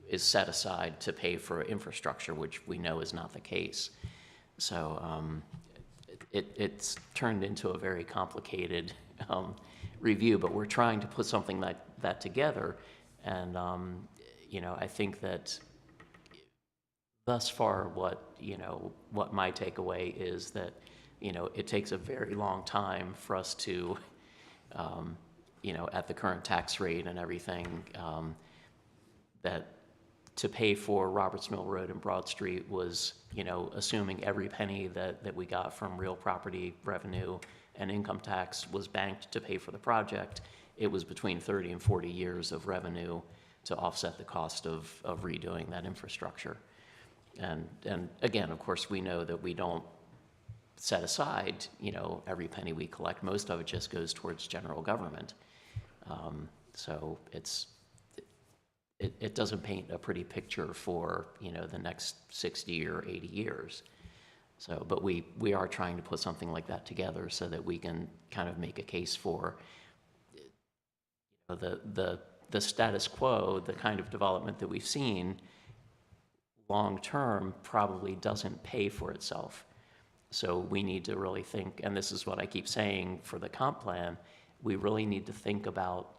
[SPEAKER 3] is set aside to pay for infrastructure, which we know is not the case. So it's turned into a very complicated review, but we're trying to put something like that together. And, you know, I think that thus far what my takeaway is that, you know, it takes a very long time for us to, you know, at the current tax rate and everything, that to pay for Roberts Mill Road and Broad Street was, you know, assuming every penny that we got from real property revenue and income tax was banked to pay for the project. It was between 30 and 40 years of revenue to offset the cost of redoing that infrastructure. And again, of course, we know that we don't set aside, you know, every penny we collect. Most of it just goes towards general government. So it doesn't paint a pretty picture for, you know, the next 60 or 80 years. So, but we are trying to put something like that together so that we can kind of make a case for, you know, the status quo, the kind of development that we've seen long term probably doesn't pay for itself. So we need to really think, and this is what I keep saying for the comp plan, we really need to think about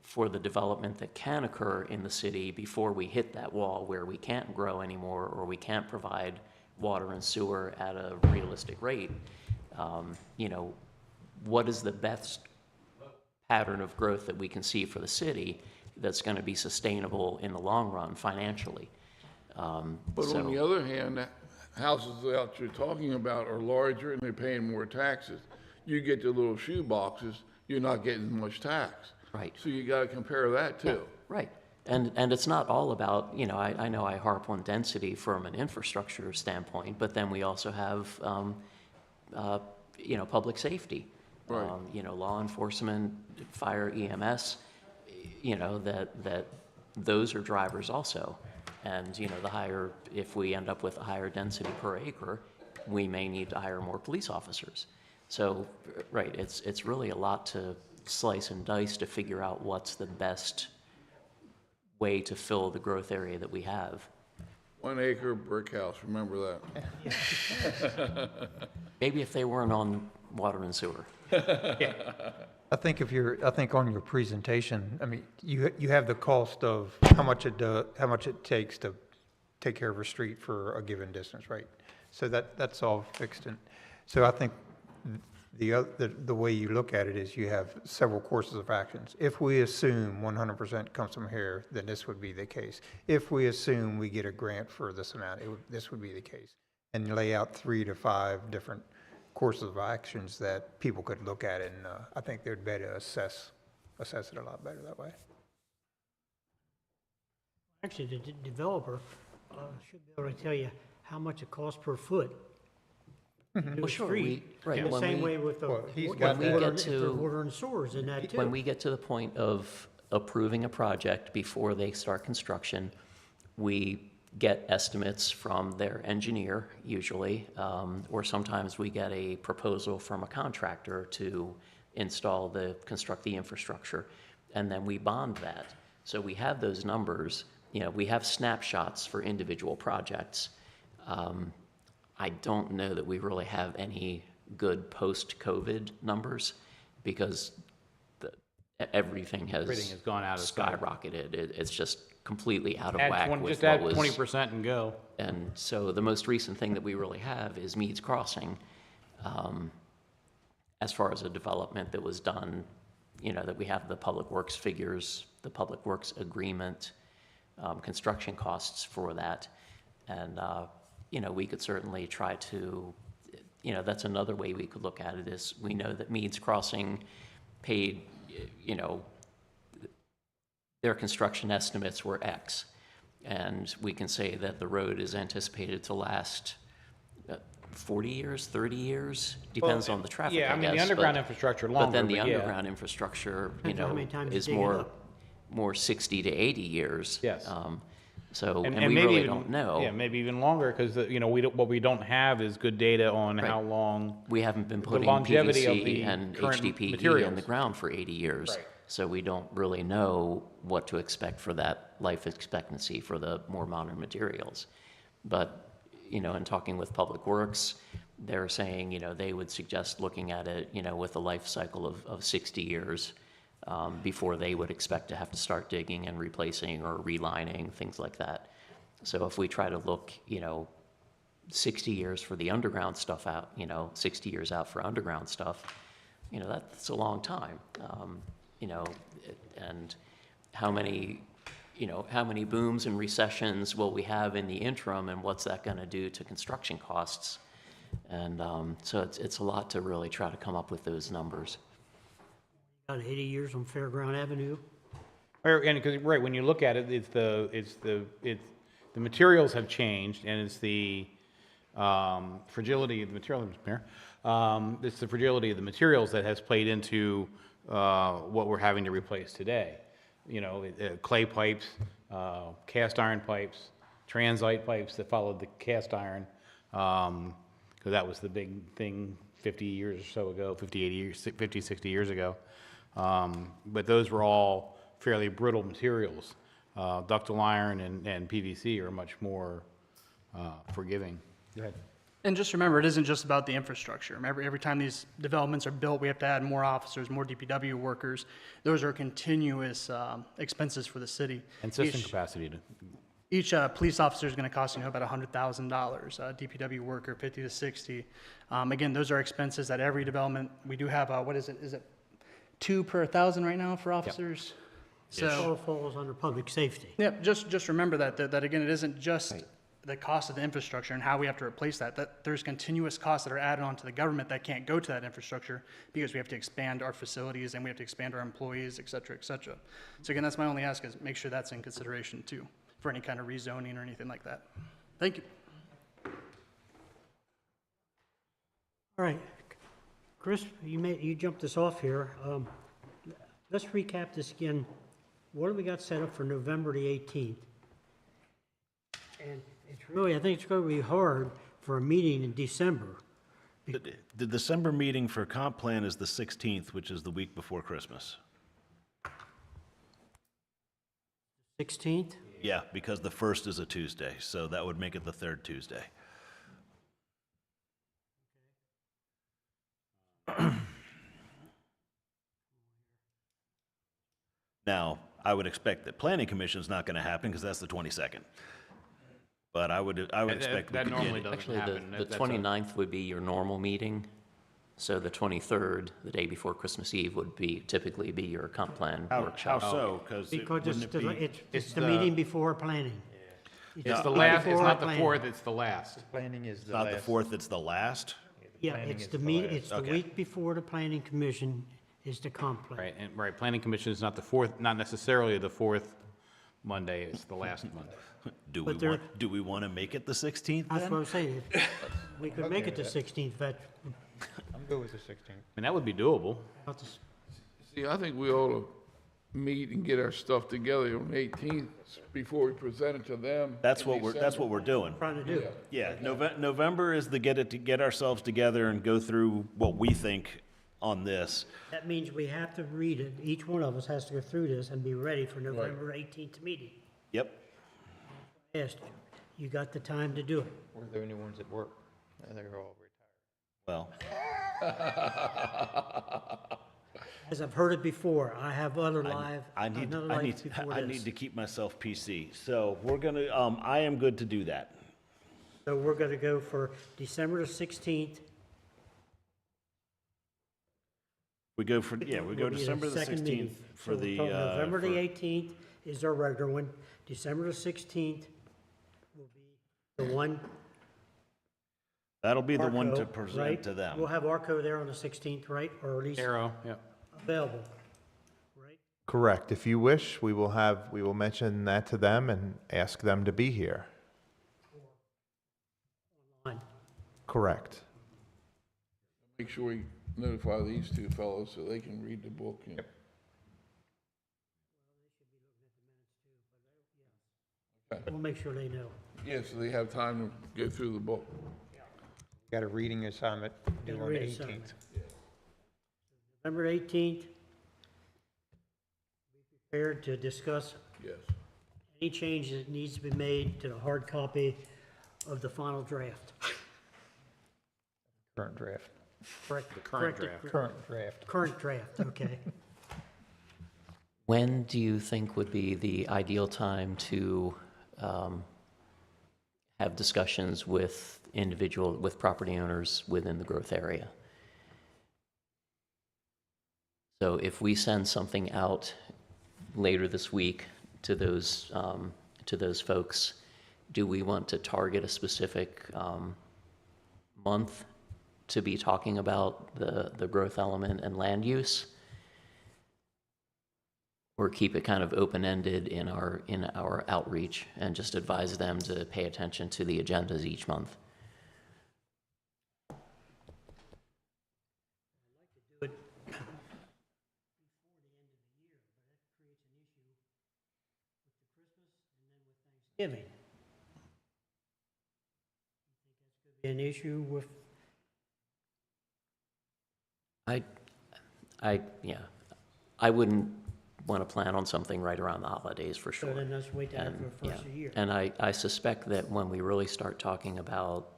[SPEAKER 3] for the development that can occur in the city before we hit that wall where we can't grow anymore or we can't provide water and sewer at a realistic rate. You know, what is the best pattern of growth that we can see for the city that's going to be sustainable in the long run financially?
[SPEAKER 7] But on the other hand, houses that you're talking about are larger and they're paying more taxes. You get the little shoe boxes, you're not getting much tax.
[SPEAKER 3] Right.
[SPEAKER 7] So you got to compare that too.
[SPEAKER 3] Yeah, right. And it's not all about, you know, I know I harp on density from an infrastructure standpoint, but then we also have, you know, public safety.
[SPEAKER 7] Right.
[SPEAKER 3] You know, law enforcement, fire, EMS, you know, that those are drivers also. And, you know, the higher, if we end up with a higher density per acre, we may need to hire more police officers. So, right, it's really a lot to slice and dice to figure out what's the best way to fill the growth area that we have.
[SPEAKER 7] 1 acre brick house, remember that.
[SPEAKER 3] Maybe if they weren't on water and sewer.
[SPEAKER 6] I think on your presentation, I mean, you have the cost of how much it takes to take care of a street for a given distance, right? So that's all fixed in. So I think the way you look at it is you have several courses of actions. If we assume 100% comes from here, then this would be the case. If we assume we get a grant for this amount, this would be the case. And lay out 3 to 5 different course of actions that people could look at, and I think they'd better assess it a lot better that way.
[SPEAKER 1] Actually, the developer should be able to tell you how much it costs per foot. to do a
[SPEAKER 3] Well, sure,
[SPEAKER 1] street.
[SPEAKER 3] right,
[SPEAKER 1] In the
[SPEAKER 3] when
[SPEAKER 1] same
[SPEAKER 3] we-
[SPEAKER 1] way with the,
[SPEAKER 6] Well, he's
[SPEAKER 1] with
[SPEAKER 6] got
[SPEAKER 1] the
[SPEAKER 6] that.
[SPEAKER 1] water,
[SPEAKER 3] When we
[SPEAKER 1] if
[SPEAKER 3] get
[SPEAKER 1] there's
[SPEAKER 3] to-
[SPEAKER 1] water and sewers in that too.
[SPEAKER 3] When we get to the point of approving a project before they start construction, we get estimates from their engineer usually, or sometimes we get a proposal from a contractor to construct the infrastructure, and then we bond that. So we have those numbers, we have snapshots for individual projects. I don't know that we really have any good post-COVID numbers because everything has
[SPEAKER 5] gone out of sight.
[SPEAKER 3] skyrocketed. It's just completely out of
[SPEAKER 5] Add
[SPEAKER 3] whack
[SPEAKER 5] 20,
[SPEAKER 3] with
[SPEAKER 5] just
[SPEAKER 3] what
[SPEAKER 5] add
[SPEAKER 3] was.
[SPEAKER 5] 20% and go.
[SPEAKER 3] And so the most recent thing that we really have is Meads Crossing. As far as a development that was done, that we have the Public Works figures, the Public Works agreement, construction costs for that. And, we could certainly try to, that's another way we could look at it is we know that Meads Crossing paid, their construction estimates were X. And we can say that the road is anticipated to last 40 years, 30 years, depends on the traffic,
[SPEAKER 5] Yeah, I mean, the
[SPEAKER 3] guess,
[SPEAKER 5] underground
[SPEAKER 3] but-
[SPEAKER 5] infrastructure
[SPEAKER 3] But
[SPEAKER 5] longer,
[SPEAKER 3] then the
[SPEAKER 5] but yeah.
[SPEAKER 3] underground infrastructure,
[SPEAKER 1] Depends on how many times you
[SPEAKER 3] is
[SPEAKER 1] dig it up.
[SPEAKER 3] more 60 to 80 years.
[SPEAKER 5] Yes.
[SPEAKER 3] So, and we
[SPEAKER 5] maybe
[SPEAKER 3] really
[SPEAKER 5] even-
[SPEAKER 3] don't know.
[SPEAKER 5] Yeah, maybe even longer, because, what we don't have is good data on how long.
[SPEAKER 3] We haven't been
[SPEAKER 5] the
[SPEAKER 3] putting
[SPEAKER 5] longevity of
[SPEAKER 3] PVC
[SPEAKER 5] the
[SPEAKER 3] and
[SPEAKER 5] current
[SPEAKER 3] HDPE in the
[SPEAKER 5] materials.
[SPEAKER 3] ground for 80 years.
[SPEAKER 5] Right.
[SPEAKER 3] So we don't really know what to expect for that life expectancy for the more modern materials. But, in talking with Public Works, they're saying, they would suggest looking at it, with a life cycle of 60 years before they would expect to have to start digging and replacing or relining, things like that. So if we try to look, 60 years for the underground stuff out, 60 years out for underground stuff, that's a long time. And how many booms and recessions will we have in the interim, and what's that going to do to construction costs? And so it's a lot to really try to come up with those numbers.
[SPEAKER 1] About 80 years on Fairground Avenue.
[SPEAKER 5] And because, right, when you look at it, the materials have changed, and it's the fragility of the materials, Mayor. It's the fragility of the materials that has played into what we're having to replace today. Clay pipes, cast iron pipes, transite pipes that followed the cast iron, because that was the big thing 50 years or so ago, 50, 80 years, 50, 60 years ago. But those were all fairly brittle materials. Ductile iron and PVC are much more forgiving. Go ahead.
[SPEAKER 8] And just remember, it isn't just about the infrastructure. Remember, every time these developments are built, we have to add more officers, more DPW workers. Those are continuous expenses for the city.
[SPEAKER 5] And system capacity to.
[SPEAKER 8] Each police officer is going to cost, about $100,000. DPW worker, 50 to 60. Again, those are expenses that every development, we do have, what is it? Is it 2 per 1,000 right now for officers?
[SPEAKER 1] All
[SPEAKER 8] So,
[SPEAKER 1] falls under public safety.
[SPEAKER 8] yep, just remember that again, it isn't just the cost of the infrastructure and how we have to replace that there's continuous costs that are added on to the government that can't go to that infrastructure because we have to expand our facilities and we have to expand our employees, et cetera, et cetera. So again, that's my only ask is make sure that's in consideration too for any kind of rezoning or anything like that. Thank you.
[SPEAKER 1] All right, Chris, you jumped us off here. Let's recap this again. What do we got set up for November the 18th? And I think it's going to be hard for a meeting in December.
[SPEAKER 2] The December meeting for comp plan is the 16th, which is the week before Christmas.
[SPEAKER 1] 16th?
[SPEAKER 2] Yeah, because the 1st is a Tuesday, so that would make it the 3rd Tuesday. Now, I would expect that planning commission's not gonna happen, because that's the 22nd. But I would expect we
[SPEAKER 5] That
[SPEAKER 2] could
[SPEAKER 5] normally
[SPEAKER 2] get,
[SPEAKER 5] doesn't
[SPEAKER 3] Actually,
[SPEAKER 5] happen.
[SPEAKER 3] the
[SPEAKER 5] That's a-
[SPEAKER 3] 29th would be your normal meeting. So the 23rd, the day before Christmas Eve, would typically be your comp plan
[SPEAKER 2] how
[SPEAKER 3] workshop.
[SPEAKER 2] so? Because
[SPEAKER 1] Because it's
[SPEAKER 5] It's
[SPEAKER 1] the
[SPEAKER 5] the-
[SPEAKER 1] meeting before planning.
[SPEAKER 5] It's the last, it's
[SPEAKER 1] Before
[SPEAKER 5] not the
[SPEAKER 1] planning.
[SPEAKER 5] 4th, it's the last.
[SPEAKER 6] Planning is
[SPEAKER 2] it's not the 4th, it's the last?
[SPEAKER 1] Yeah,
[SPEAKER 6] Planning
[SPEAKER 1] it's
[SPEAKER 6] is
[SPEAKER 1] the
[SPEAKER 6] the
[SPEAKER 1] meet,
[SPEAKER 6] last.
[SPEAKER 1] it's the
[SPEAKER 2] Okay.
[SPEAKER 1] week before the planning commission is the comp plan.
[SPEAKER 5] Right, and, right, planning commission is not the fourth, not necessarily the fourth Monday, it's the last Monday.
[SPEAKER 1] But there-
[SPEAKER 2] Do we want to make it the 16th
[SPEAKER 1] That's what
[SPEAKER 2] then?
[SPEAKER 1] I'm saying. We could make it the 16th, but
[SPEAKER 6] I'm good with the 16th.
[SPEAKER 5] I mean, that would be doable.
[SPEAKER 1] about the-
[SPEAKER 7] See, I think we ought to meet and get our stuff together on the 18th before we present it to them.
[SPEAKER 2] That's
[SPEAKER 7] in
[SPEAKER 2] what we're doing.
[SPEAKER 1] trying to do.
[SPEAKER 2] Yeah, November is the get ourselves together and go through what we think on this.
[SPEAKER 1] That means we have to read it. Each one of us has to go through this and be ready for November 18th meeting.
[SPEAKER 2] Yep.
[SPEAKER 1] Asked you, you got the time to do it.
[SPEAKER 6] We're the only ones at work. They're all retired.
[SPEAKER 2] Well,
[SPEAKER 1] As I've heard it before, I have other live,
[SPEAKER 2] I need,
[SPEAKER 1] another
[SPEAKER 2] I need,
[SPEAKER 1] life before
[SPEAKER 2] I
[SPEAKER 1] this.
[SPEAKER 2] need to keep myself PC. So we're gonna, I am good to do that.
[SPEAKER 1] So we're gonna go for December the 16th.
[SPEAKER 2] We go for, yeah, we go
[SPEAKER 1] will be the
[SPEAKER 2] December the
[SPEAKER 1] second meeting.
[SPEAKER 2] 16th for
[SPEAKER 1] So
[SPEAKER 2] the,
[SPEAKER 1] November the
[SPEAKER 2] for-
[SPEAKER 1] 18th is our regular one. December the 16th will be the one.
[SPEAKER 2] that'll be the one to
[SPEAKER 1] Arco,
[SPEAKER 2] present
[SPEAKER 1] right?
[SPEAKER 2] to them.
[SPEAKER 1] We'll have Arco there on the 16th, right? Or at least
[SPEAKER 5] Arrow, yeah.
[SPEAKER 1] available, right?
[SPEAKER 4] Correct. If you wish, we will mention that to them and ask them to be here.
[SPEAKER 1] Fine.
[SPEAKER 4] Correct.
[SPEAKER 7] Make sure we notify these two fellows so they can read the book. and-
[SPEAKER 1] We'll make sure they know.
[SPEAKER 7] Yeah, so they have time to go through the book.
[SPEAKER 6] Got a reading assignment due
[SPEAKER 1] Got a
[SPEAKER 6] on the
[SPEAKER 1] reading
[SPEAKER 6] 18th.
[SPEAKER 1] assignment. November 18th, be prepared to discuss
[SPEAKER 7] Yes.
[SPEAKER 1] any change that needs to be made to the hard copy of the final draft.
[SPEAKER 6] Current draft.
[SPEAKER 1] Correct.
[SPEAKER 5] The current
[SPEAKER 1] correct-
[SPEAKER 5] draft.
[SPEAKER 6] Current draft.
[SPEAKER 1] Current draft, okay.
[SPEAKER 3] When do you think would be the ideal time to have discussions with with property owners within the growth area? So if we send something out later this week to those folks, do we want to target a specific month to be talking about the growth element and land use? Or keep it kind of open-ended in our outreach and just advise them to pay attention to the agendas each month?
[SPEAKER 1] Do it before the end of the year, but that creates an issue with the Christmas and then with Thanksgiving. You think that's could be an issue with,
[SPEAKER 3] I wouldn't want to plan on something right around the holidays for
[SPEAKER 1] so
[SPEAKER 3] sure.
[SPEAKER 1] then let's wait till after
[SPEAKER 3] And,
[SPEAKER 1] the
[SPEAKER 3] yeah,
[SPEAKER 1] first of the year.
[SPEAKER 3] and I suspect that when we really start talking about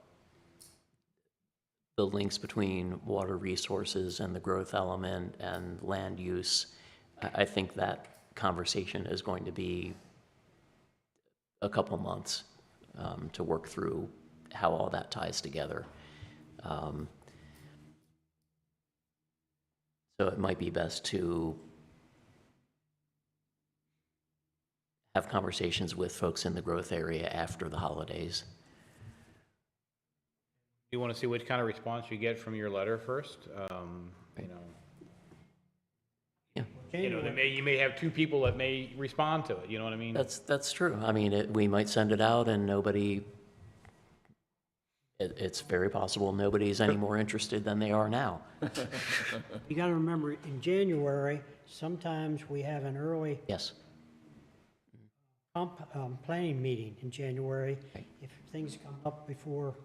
[SPEAKER 3] the links between water resources and the growth element and land use, I think that conversation is going to be a couple months to work through how all that ties together. So it might be best to have conversations with folks in the growth area after the holidays.
[SPEAKER 5] You want to see which kind of response you get from your letter first? You may have two people that may respond to it, you know what I mean?
[SPEAKER 3] That's true. I mean, we might send it out and nobody, it's very possible nobody's any more interested than they are now.
[SPEAKER 1] You gotta remember, in January, sometimes we have an early
[SPEAKER 3] Yes,
[SPEAKER 1] planning meeting in January.
[SPEAKER 3] Right.
[SPEAKER 1] If things come up before,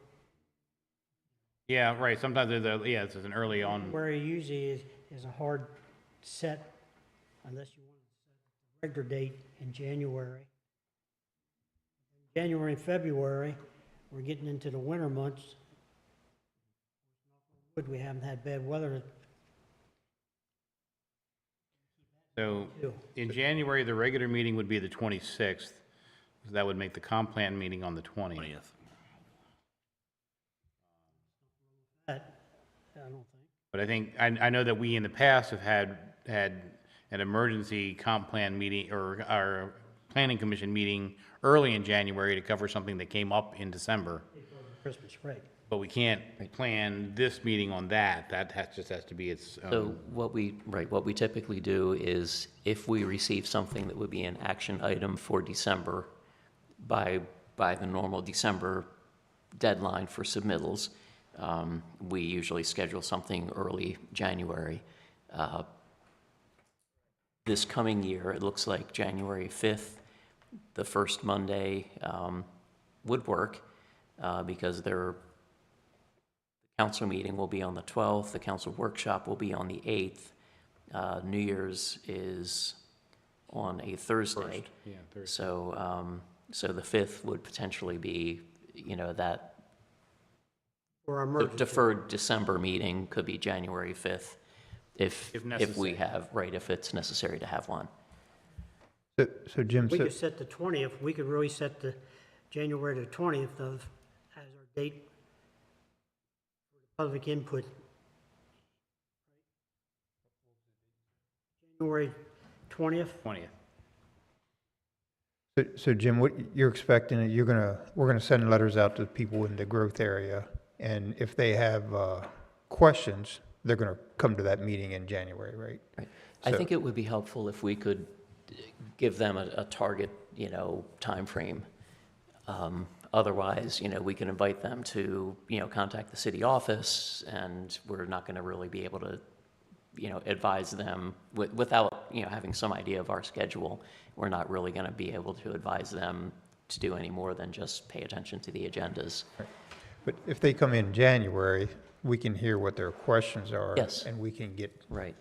[SPEAKER 5] Yeah, right, sometimes this is an early on,
[SPEAKER 1] where usually is a hard set, unless you want to set the regular date in January. January and February, we're getting into the winter months. Good, we haven't had bad weather
[SPEAKER 5] so
[SPEAKER 1] too.
[SPEAKER 5] in January, the regular meeting would be the 26th. So that would make the comp plan meeting on the 20th.
[SPEAKER 2] 20th.
[SPEAKER 1] That, I don't think.
[SPEAKER 5] But I think, I know that we in the past have had an emergency comp plan meeting or our planning commission meeting early in January to cover something that came up in December.
[SPEAKER 1] Before the Christmas break.
[SPEAKER 5] But we can't plan this meeting on that. Just has to be its
[SPEAKER 3] So
[SPEAKER 5] own.
[SPEAKER 3] what we typically do is if we receive something that would be an action item for December by the normal December deadline for submittals, we usually schedule something early January. This coming year, it looks like January 5th, the first Monday, would work, because the council meeting will be on the 12th, the council workshop will be on the 8th. New Year's is on a Thursday.
[SPEAKER 5] Yeah, Thursday.
[SPEAKER 3] So the 5th would potentially be, that
[SPEAKER 1] For our
[SPEAKER 3] the
[SPEAKER 1] emergency.
[SPEAKER 3] deferred December meeting could be January 5th if we
[SPEAKER 5] necessary.
[SPEAKER 3] have, if it's necessary to have one.
[SPEAKER 6] So Jim,
[SPEAKER 1] We could set the 20th, we could really set the January the 20th as our date for the public input. January 20th?
[SPEAKER 5] 20th.
[SPEAKER 6] so Jim, what you're expecting, we're gonna send letters out to people in the growth area, and if they have questions, they're gonna come to that meeting in January, right?
[SPEAKER 3] Right. I think it would be helpful if we could give them a target, timeframe. Otherwise, we can invite them to, contact the city office, and we're not going to really be able to, advise them without, having some idea of our schedule. We're not really going to be able to advise them to do any more than just pay attention to the agendas.
[SPEAKER 6] But if they come in January, we can hear what their questions are.
[SPEAKER 3] Yes.
[SPEAKER 6] And we can get,
[SPEAKER 3] Right.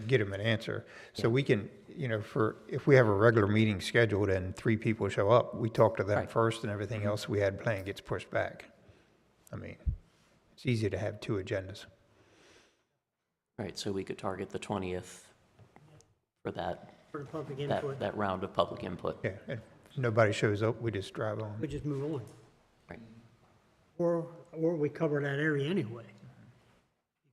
[SPEAKER 6] get them an answer. So we can, if we have a regular meeting scheduled and 3 people show up, we talk to them
[SPEAKER 3] Right.
[SPEAKER 6] first, and everything else we had planned gets pushed back. I mean, it's easy to have 2 agendas.
[SPEAKER 3] Right, so we could target the 20th for that,
[SPEAKER 1] For the public input,
[SPEAKER 3] that round of public input.
[SPEAKER 6] Yeah, and if nobody shows up, we just drive on.
[SPEAKER 1] we just move on.
[SPEAKER 3] Right.
[SPEAKER 1] Or we cover that area anyway.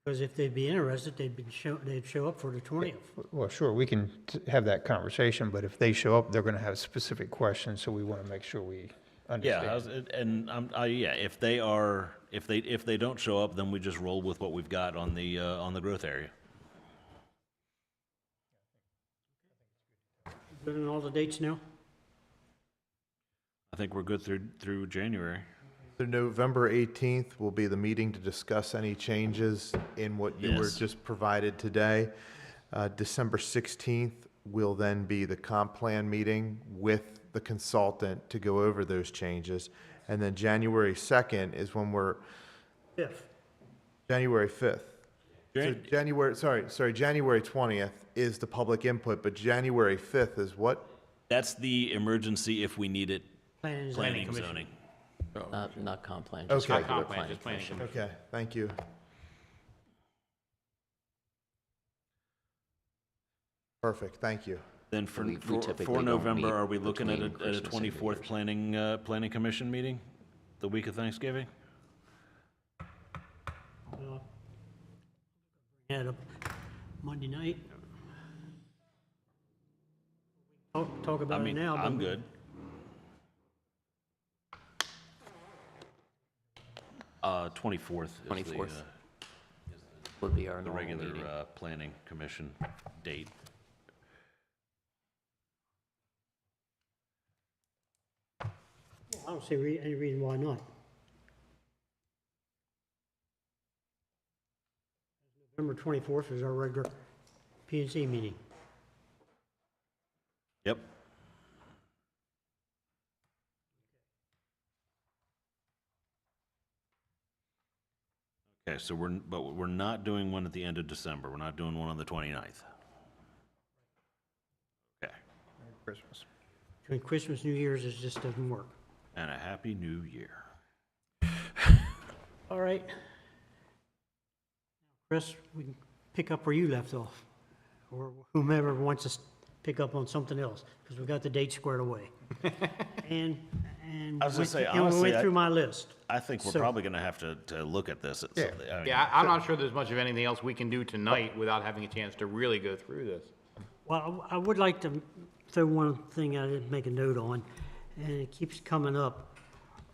[SPEAKER 1] Because if they'd be interested, they'd show up for the 20th.
[SPEAKER 6] Well, sure, we can have that conversation, but if they show up, they're going to have specific questions, so we want to make sure we
[SPEAKER 2] Yeah,
[SPEAKER 6] understand.
[SPEAKER 2] if they don't show up, then we just roll with what we've got on the growth area.
[SPEAKER 1] Good on all the dates now?
[SPEAKER 2] I think we're good through January.
[SPEAKER 4] So November 18th will be the meeting to discuss any changes in what you were
[SPEAKER 2] Yes.
[SPEAKER 4] just provided today. December 16th will then be the comp plan meeting with the consultant to go over those changes. And then January 2nd is when January 5th. So January 20th is the public input, but January 5th is what?
[SPEAKER 2] That's the emergency if we need it,
[SPEAKER 1] Planning and zoning.
[SPEAKER 2] planning and
[SPEAKER 5] commission.
[SPEAKER 2] zoning.
[SPEAKER 3] Not comp plan, just
[SPEAKER 4] Okay.
[SPEAKER 3] regular
[SPEAKER 5] Comp plan,
[SPEAKER 3] planning
[SPEAKER 5] just planning
[SPEAKER 3] commission.
[SPEAKER 4] Okay, thank you. Perfect, thank you.
[SPEAKER 2] Then for,
[SPEAKER 3] We
[SPEAKER 2] for,
[SPEAKER 3] typically
[SPEAKER 2] for
[SPEAKER 3] don't
[SPEAKER 2] November,
[SPEAKER 3] meet
[SPEAKER 2] are we looking at
[SPEAKER 3] between
[SPEAKER 2] a
[SPEAKER 3] Christmas and New
[SPEAKER 2] 24th
[SPEAKER 3] Year's.
[SPEAKER 2] planning commission meeting? The week of Thanksgiving?
[SPEAKER 1] Had a Monday night. Talk
[SPEAKER 2] I
[SPEAKER 1] about it
[SPEAKER 2] mean,
[SPEAKER 1] now.
[SPEAKER 2] I'm
[SPEAKER 1] but
[SPEAKER 2] good. 24th is
[SPEAKER 3] 24th. Would be our
[SPEAKER 2] the
[SPEAKER 3] normal
[SPEAKER 2] regular
[SPEAKER 3] meeting.
[SPEAKER 2] planning commission date.
[SPEAKER 1] I don't see any reason why not. November 24th is our regular P and Z meeting.
[SPEAKER 2] Yep. Okay, so we're not doing one at the end of December. We're not doing one on the 29th. Okay,
[SPEAKER 6] Christmas.
[SPEAKER 1] Between Christmas, New Year's, it just doesn't work.
[SPEAKER 2] and a happy new year.
[SPEAKER 1] All right. Chris, we can pick up where you left off, or whomever wants to pick up on something else, because we got the date squared away. And
[SPEAKER 2] I was gonna say,
[SPEAKER 1] we
[SPEAKER 2] honestly,
[SPEAKER 1] went through my list.
[SPEAKER 2] I think we're
[SPEAKER 1] So-
[SPEAKER 2] probably gonna have to look at this.
[SPEAKER 6] Yeah.
[SPEAKER 2] I mean,
[SPEAKER 5] Yeah, I'm not sure there's much of anything else we can do tonight without having a chance to really go through this.
[SPEAKER 1] Well, I would like to throw one thing I didn't make a note on, and it keeps coming up.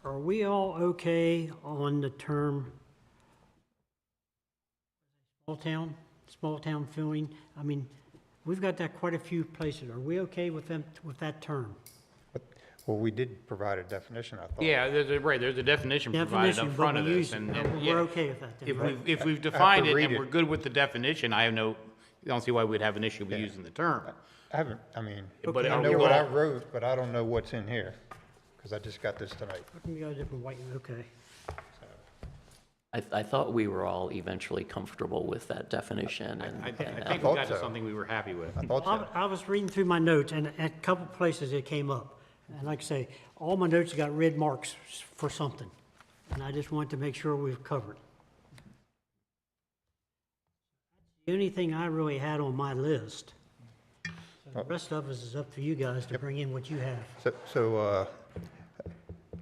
[SPEAKER 1] are we all okay on the term small town feeling? I mean, we've got that quite a few places. Are we okay with them, with that term?
[SPEAKER 6] Well, we did provide a definition, I thought.
[SPEAKER 5] Yeah, there's a definition provided
[SPEAKER 1] Definition,
[SPEAKER 5] up
[SPEAKER 1] but
[SPEAKER 5] front
[SPEAKER 1] we
[SPEAKER 5] of
[SPEAKER 1] use
[SPEAKER 5] this,
[SPEAKER 1] it.
[SPEAKER 5] and
[SPEAKER 1] We're
[SPEAKER 5] yeah,
[SPEAKER 1] okay with that then,
[SPEAKER 5] if
[SPEAKER 1] right?
[SPEAKER 5] we've, if we've defined it
[SPEAKER 6] read
[SPEAKER 5] and
[SPEAKER 6] it.
[SPEAKER 5] we're good with the definition, I don't see why we'd have an issue with
[SPEAKER 6] Yeah.
[SPEAKER 5] using the term.
[SPEAKER 6] I haven't, I mean,
[SPEAKER 5] But
[SPEAKER 6] I
[SPEAKER 5] are
[SPEAKER 6] know
[SPEAKER 5] we
[SPEAKER 6] what I
[SPEAKER 5] all-
[SPEAKER 6] wrote, but I don't know what's in here, because I just got this tonight.
[SPEAKER 1] We got a different white, okay.
[SPEAKER 3] I thought we were all eventually comfortable with that definition and.
[SPEAKER 5] I think
[SPEAKER 3] and
[SPEAKER 5] we
[SPEAKER 3] that-
[SPEAKER 6] thought
[SPEAKER 5] got to
[SPEAKER 6] so.
[SPEAKER 5] something we were happy with.
[SPEAKER 6] I thought so.
[SPEAKER 1] I was reading through my notes, and at a couple places it came up. And like I say, all my notes got red marks for something. And I just wanted to make sure we've covered. The only thing I really had on my list. So the rest of us is up to you guys to bring in what you have.
[SPEAKER 6] So,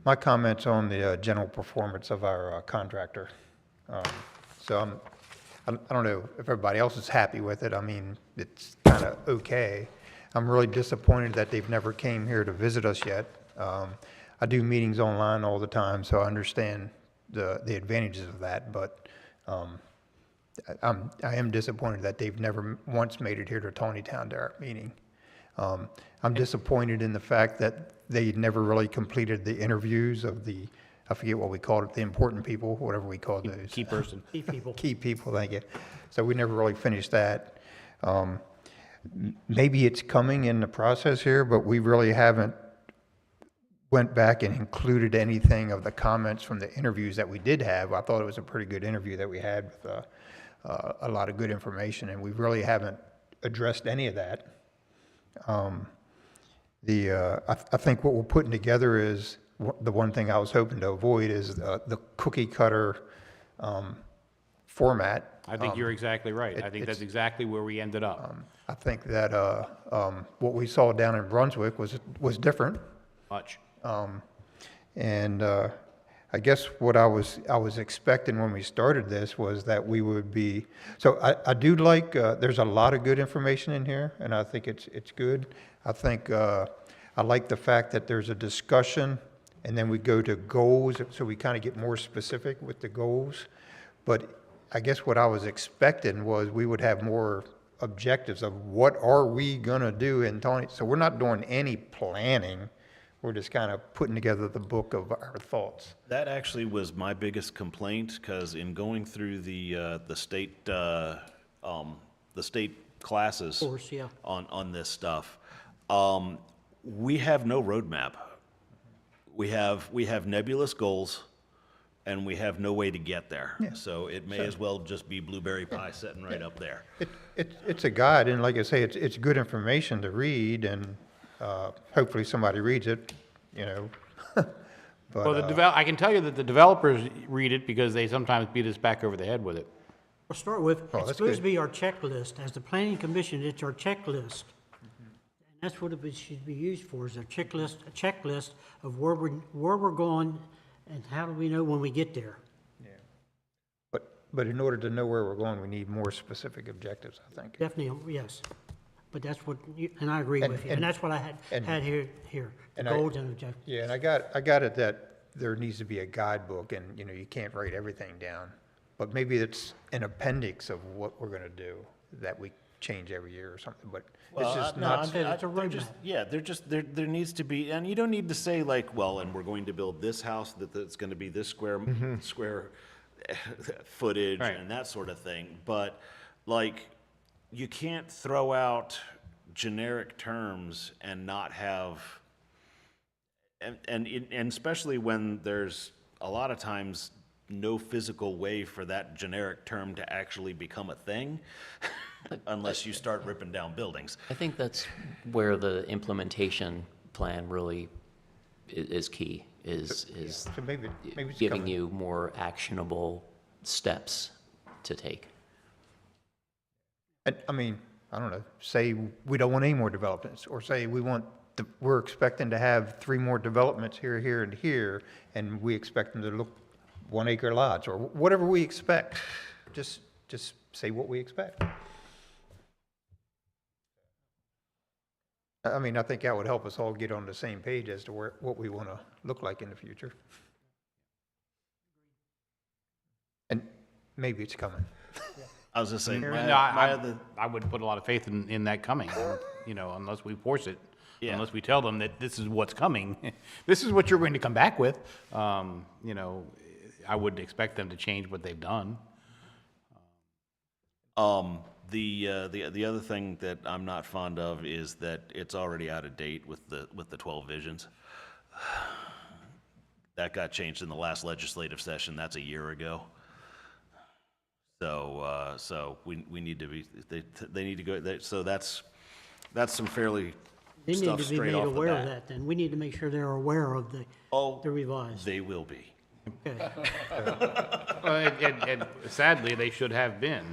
[SPEAKER 6] my comments on the general performance of our contractor. So I don't know if everybody else is happy with it. I mean, it's kind of okay. I'm really disappointed that they've never came here to visit us yet. I do meetings online all the time, so I understand the advantages of that, but I am disappointed that they've never once made it here to Taneytown to our meeting. I'm disappointed in the fact that they never really completed the interviews of the, I forget what we called it, the important people, whatever we called those.
[SPEAKER 5] Key person.
[SPEAKER 1] Key people.
[SPEAKER 6] Key people, thank you. So we never really finished that. Maybe it's coming in the process here, but we really haven't went back and included anything of the comments from the interviews that we did have. I thought it was a pretty good interview that we had with a lot of good information, and we really haven't addressed any of that. I think what we're putting together is, the one thing I was hoping to avoid is the cookie cutter format.
[SPEAKER 5] I think you're exactly right. I think that's exactly where we ended up.
[SPEAKER 6] I think that what we saw down in Brunswick was different.
[SPEAKER 5] Much.
[SPEAKER 6] And I guess what I was expecting when we started this was that we would be, so I do like, there's a lot of good information in here, and I think it's good. I think I like the fact that there's a discussion, and then we go to goals, so we kind of get more specific with the goals. But I guess what I was expecting was we would have more objectives of what are we gonna do in Tony. So we're not doing any planning. We're just kind of putting together the book of our thoughts.
[SPEAKER 2] That actually was my biggest complaint, because in going through the state classes
[SPEAKER 1] Course, yeah.
[SPEAKER 2] on this stuff, we have no roadmap. We have nebulous goals, and we have no way to get there. So it may as well just be blueberry pie sitting right up there.
[SPEAKER 6] It's a guide, and like I say, it's good information to read, and hopefully somebody reads it, you know. But,
[SPEAKER 5] Well, I can tell you that the developers read it because they sometimes beat us back over the head with it.
[SPEAKER 1] We'll start with,
[SPEAKER 6] Oh,
[SPEAKER 1] it's
[SPEAKER 6] that's
[SPEAKER 1] supposed to
[SPEAKER 6] good.
[SPEAKER 1] be our checklist. As the planning commission, it's our checklist. And that's what it should be used for, is a checklist of where we're going and how do we know when we get there.
[SPEAKER 6] but in order to know where we're going, we need more specific objectives, I think.
[SPEAKER 1] Definitely, yes. But that's what, and I agree with you. And that's what I had here, the
[SPEAKER 6] and I-
[SPEAKER 1] goals and objectives.
[SPEAKER 6] Yeah, and I got it that there needs to be a guidebook, and, you know, you can't write everything down. But maybe it's an appendix of what we're gonna do that we change every year or something, but it's just not.
[SPEAKER 1] It's a roadmap.
[SPEAKER 2] Yeah, there needs to be, and you don't need to say like, well, and we're going to build this house that's gonna be this square footage
[SPEAKER 5] Right.
[SPEAKER 2] and that sort of thing, but like, you can't throw out generic terms and not have, and especially when there's a lot of times no physical way for that generic term to actually become a thing, unless you start ripping down buildings.
[SPEAKER 3] I think that's where the implementation plan really is key, is
[SPEAKER 6] So maybe it's
[SPEAKER 3] giving
[SPEAKER 6] coming.
[SPEAKER 3] you more actionable steps to take.
[SPEAKER 6] And, I mean, I don't know, say we don't want any more developments, or say we're expecting to have 3 more developments here, here, and here, and we expect them to look 1 acre lots, or whatever we expect. Just say what we expect. I mean, I think that would help us all get on the same page as to what we want to look like in the future. maybe it's coming.
[SPEAKER 2] I was just saying,
[SPEAKER 5] No,
[SPEAKER 2] my other,
[SPEAKER 5] I wouldn't put a lot of faith in that coming, you know, unless we force it.
[SPEAKER 2] Yeah.
[SPEAKER 5] Unless we tell them that this is what's coming, this is what you're going to come back with. You know, I wouldn't expect them to change what they've done.
[SPEAKER 2] the other thing that I'm not fond of is that it's already out of date with the 12 visions. That got changed in the last legislative session. That's a year ago. So we need to be, they need to go, so that's some fairly
[SPEAKER 1] They need
[SPEAKER 2] stuff
[SPEAKER 1] to be
[SPEAKER 2] straight
[SPEAKER 1] made
[SPEAKER 2] off the
[SPEAKER 1] aware of
[SPEAKER 2] bat.
[SPEAKER 1] that, then. We need to make sure they're aware of
[SPEAKER 2] Oh,
[SPEAKER 1] the revised.
[SPEAKER 2] they will be.
[SPEAKER 1] Okay.
[SPEAKER 5] And sadly, they should have been.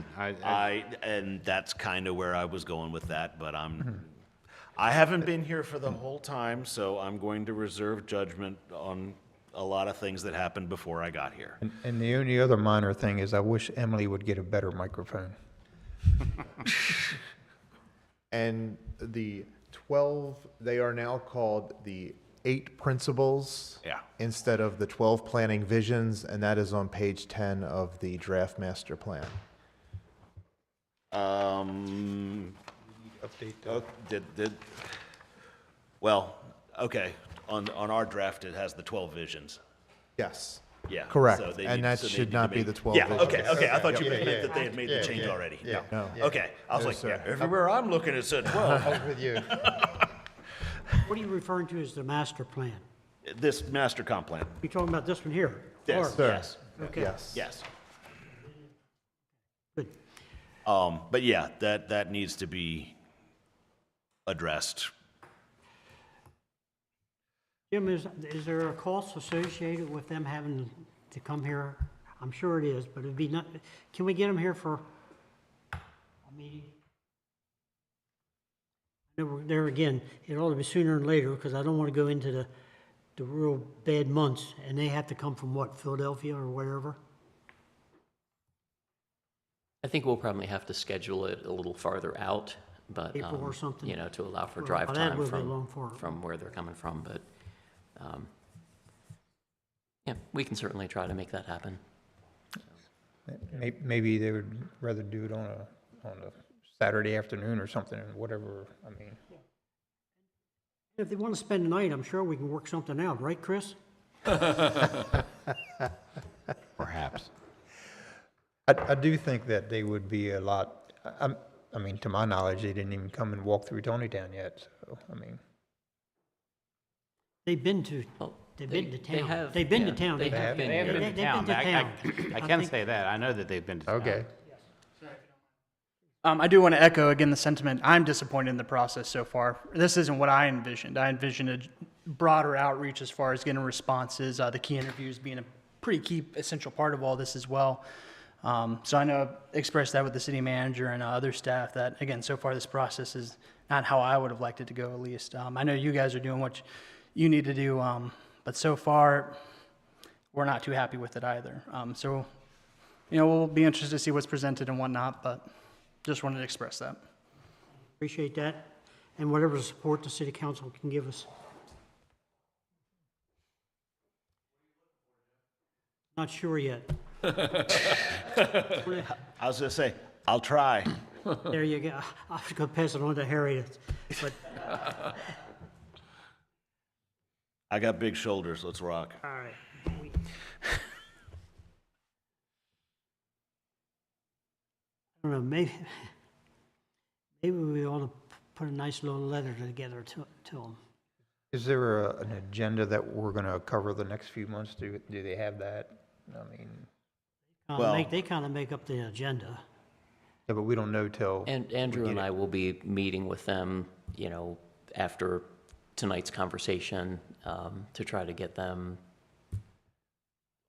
[SPEAKER 2] And that's kind of where I was going with that, but I haven't been here for the whole time, so I'm going to reserve judgment on a lot of things that happened before I got here.
[SPEAKER 6] And the only other minor thing is I wish Emily would get a better microphone.
[SPEAKER 4] And the 12, they are now called the 8 principles.
[SPEAKER 2] Yeah.
[SPEAKER 4] Instead of the 12 planning visions, and that is on page 10 of the draft master plan.
[SPEAKER 6] Update
[SPEAKER 2] Oh, well, okay, on our draft, it has the 12 visions.
[SPEAKER 4] Yes.
[SPEAKER 2] Yeah.
[SPEAKER 4] Correct.
[SPEAKER 2] so they
[SPEAKER 4] And
[SPEAKER 2] need-
[SPEAKER 4] that
[SPEAKER 2] so they
[SPEAKER 4] should
[SPEAKER 2] need
[SPEAKER 4] not
[SPEAKER 2] to
[SPEAKER 4] be
[SPEAKER 2] make-
[SPEAKER 4] the 12
[SPEAKER 2] Yeah,
[SPEAKER 4] visions.
[SPEAKER 2] okay, I thought you
[SPEAKER 4] Yeah,
[SPEAKER 2] meant that they had made the change already. No.
[SPEAKER 4] No.
[SPEAKER 2] Okay, I was
[SPEAKER 4] No,
[SPEAKER 2] like,
[SPEAKER 4] sir.
[SPEAKER 2] yeah, everywhere I'm looking, it said 12.
[SPEAKER 6] with you.
[SPEAKER 1] What are you referring to as the master plan?
[SPEAKER 2] This master comp plan.
[SPEAKER 1] You talking about this one here?
[SPEAKER 2] Yes,
[SPEAKER 1] Or-
[SPEAKER 2] yes,
[SPEAKER 1] Okay.
[SPEAKER 4] Yes.
[SPEAKER 2] yes.
[SPEAKER 1] Good.
[SPEAKER 2] But yeah, that needs to be addressed.
[SPEAKER 1] Jim, is there a cost associated with them having to come here? I'm sure it is, but it'd be not, can we get them here for a meeting? There again, it ought to be sooner than later, because I don't want to go into the real bad months, and they have to come from what, Philadelphia or wherever?
[SPEAKER 3] I think we'll probably have to schedule it a little farther out, but,
[SPEAKER 1] April or something?
[SPEAKER 3] you know, to allow for
[SPEAKER 1] Well,
[SPEAKER 3] drive
[SPEAKER 1] that
[SPEAKER 3] time
[SPEAKER 1] would be long for-
[SPEAKER 3] from where they're coming from, but, yeah, we can certainly try to make that happen.
[SPEAKER 6] Maybe they would rather do it on a Saturday afternoon or something, whatever, I mean.
[SPEAKER 1] If they want to spend the night, I'm sure we can work something out, right, Chris?
[SPEAKER 5] Perhaps.
[SPEAKER 6] I do think that they would be a lot, I mean, to my knowledge, they didn't even come and walk through Taneytown yet, so, I mean.
[SPEAKER 1] They've been to,
[SPEAKER 3] Well,
[SPEAKER 1] they've been to
[SPEAKER 3] they
[SPEAKER 1] town.
[SPEAKER 3] have-
[SPEAKER 1] They've been to
[SPEAKER 3] yeah,
[SPEAKER 1] town.
[SPEAKER 3] they have been
[SPEAKER 5] They have
[SPEAKER 3] here.
[SPEAKER 5] been
[SPEAKER 1] They've
[SPEAKER 5] to
[SPEAKER 1] been
[SPEAKER 5] town.
[SPEAKER 1] to town.
[SPEAKER 5] I
[SPEAKER 1] I
[SPEAKER 5] can
[SPEAKER 1] think-
[SPEAKER 5] say that. I know that they've been to town.
[SPEAKER 6] Okay.
[SPEAKER 8] I do want to echo again the sentiment. I'm disappointed in the process so far. This isn't what I envisioned. I envisioned a broader outreach as far as getting responses, the key interviews being a pretty key, essential part of all this as well. So I know I've expressed that with the city manager and other staff that, again, so far this process is not how I would have liked it to go, at least. I know you guys are doing what you need to do, but so far, we're not too happy with it either. So, you know, we'll be interested to see what's presented and whatnot, but just wanted to express that.
[SPEAKER 1] Appreciate that, and whatever support the city council can give us. Not sure yet.
[SPEAKER 2] I was gonna say, I'll try.
[SPEAKER 1] There you go. I was going to pass it on to Harry, but,
[SPEAKER 2] I got big shoulders, let's rock.
[SPEAKER 1] all right. I don't know, maybe we ought to put a nice little letter together to them.
[SPEAKER 6] Is there an agenda that we're gonna cover the next few months? Do they have that? I mean,
[SPEAKER 2] Well-
[SPEAKER 1] They kind of make up the agenda.
[SPEAKER 6] yeah, but we don't know till.
[SPEAKER 3] And Andrew and I will be meeting with them, you know, after tonight's conversation, to try to get them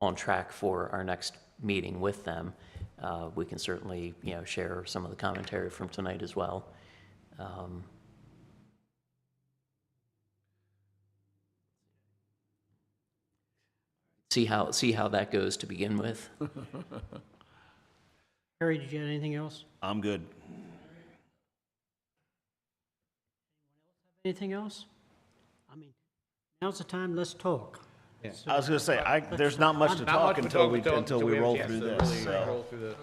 [SPEAKER 3] on track for our next meeting with them. We can certainly, you know, share some of the commentary from tonight as well. See how that goes to begin with.
[SPEAKER 1] Harry, did you have anything else?
[SPEAKER 2] I'm good.
[SPEAKER 1] Anything else? I mean, now's the time, let's talk.
[SPEAKER 2] I was gonna say, there's not much to
[SPEAKER 5] Not
[SPEAKER 2] talk
[SPEAKER 5] much
[SPEAKER 2] until
[SPEAKER 5] to talk
[SPEAKER 2] until we
[SPEAKER 5] have a
[SPEAKER 2] roll
[SPEAKER 5] chance
[SPEAKER 2] through
[SPEAKER 5] to
[SPEAKER 2] this,
[SPEAKER 5] really
[SPEAKER 2] so.
[SPEAKER 5] roll through the-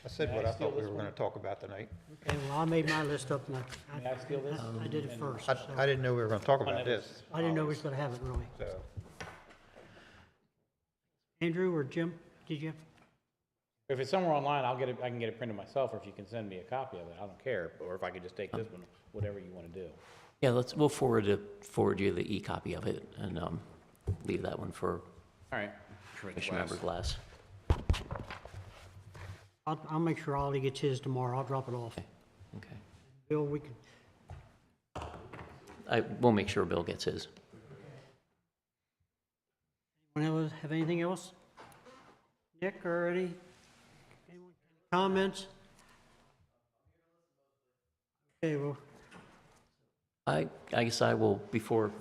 [SPEAKER 6] I said what I thought we were going to talk about tonight.
[SPEAKER 1] Okay, well, I made my list up and
[SPEAKER 5] May I steal this?
[SPEAKER 1] I did it first.
[SPEAKER 6] I,
[SPEAKER 1] So
[SPEAKER 6] I didn't know we were going to talk about this,
[SPEAKER 1] I didn't know we was gonna have it really.
[SPEAKER 6] so.
[SPEAKER 1] Andrew or Jim, did you have?
[SPEAKER 5] If it's somewhere online, I can get it printed myself, or if you can send me a copy of it, I don't care, or if I could just take this one, whatever you want to do.
[SPEAKER 3] Yeah, we'll forward you the e-copy of it and leave that one for
[SPEAKER 5] All right.
[SPEAKER 3] Commissioner Member Glass.
[SPEAKER 1] I'll make sure Ollie gets his tomorrow. I'll drop it off.
[SPEAKER 3] Okay.
[SPEAKER 1] Bill, we can,
[SPEAKER 3] We'll make sure Bill gets his.
[SPEAKER 1] anyone else have anything else? Nick or anyone? Comments? Okay, well,
[SPEAKER 3] I guess I will,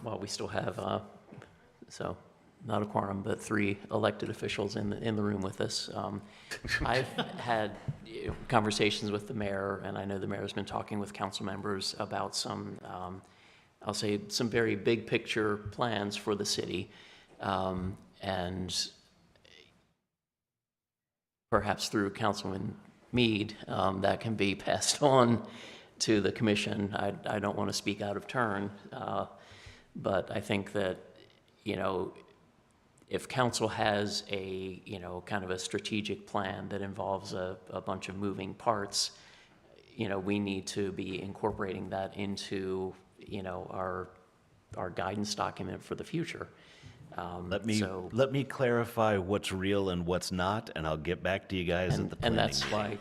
[SPEAKER 3] well, we still have, so, not a quorum, but 3 elected officials in the room with us. I've had conversations with the mayor, and I know the mayor's been talking with council members about some, I'll say, some very big picture plans for the city. And perhaps through Councilman Mead, that can be passed on to the commission. I don't want to speak out of turn, but I think that, if council has a, kind of a strategic plan that involves a bunch of moving parts, we need to be incorporating that into, our guidance document for the future.
[SPEAKER 2] Let me clarify what's real and what's not, and I'll get back to you guys at the
[SPEAKER 3] And
[SPEAKER 2] planning.
[SPEAKER 3] that's why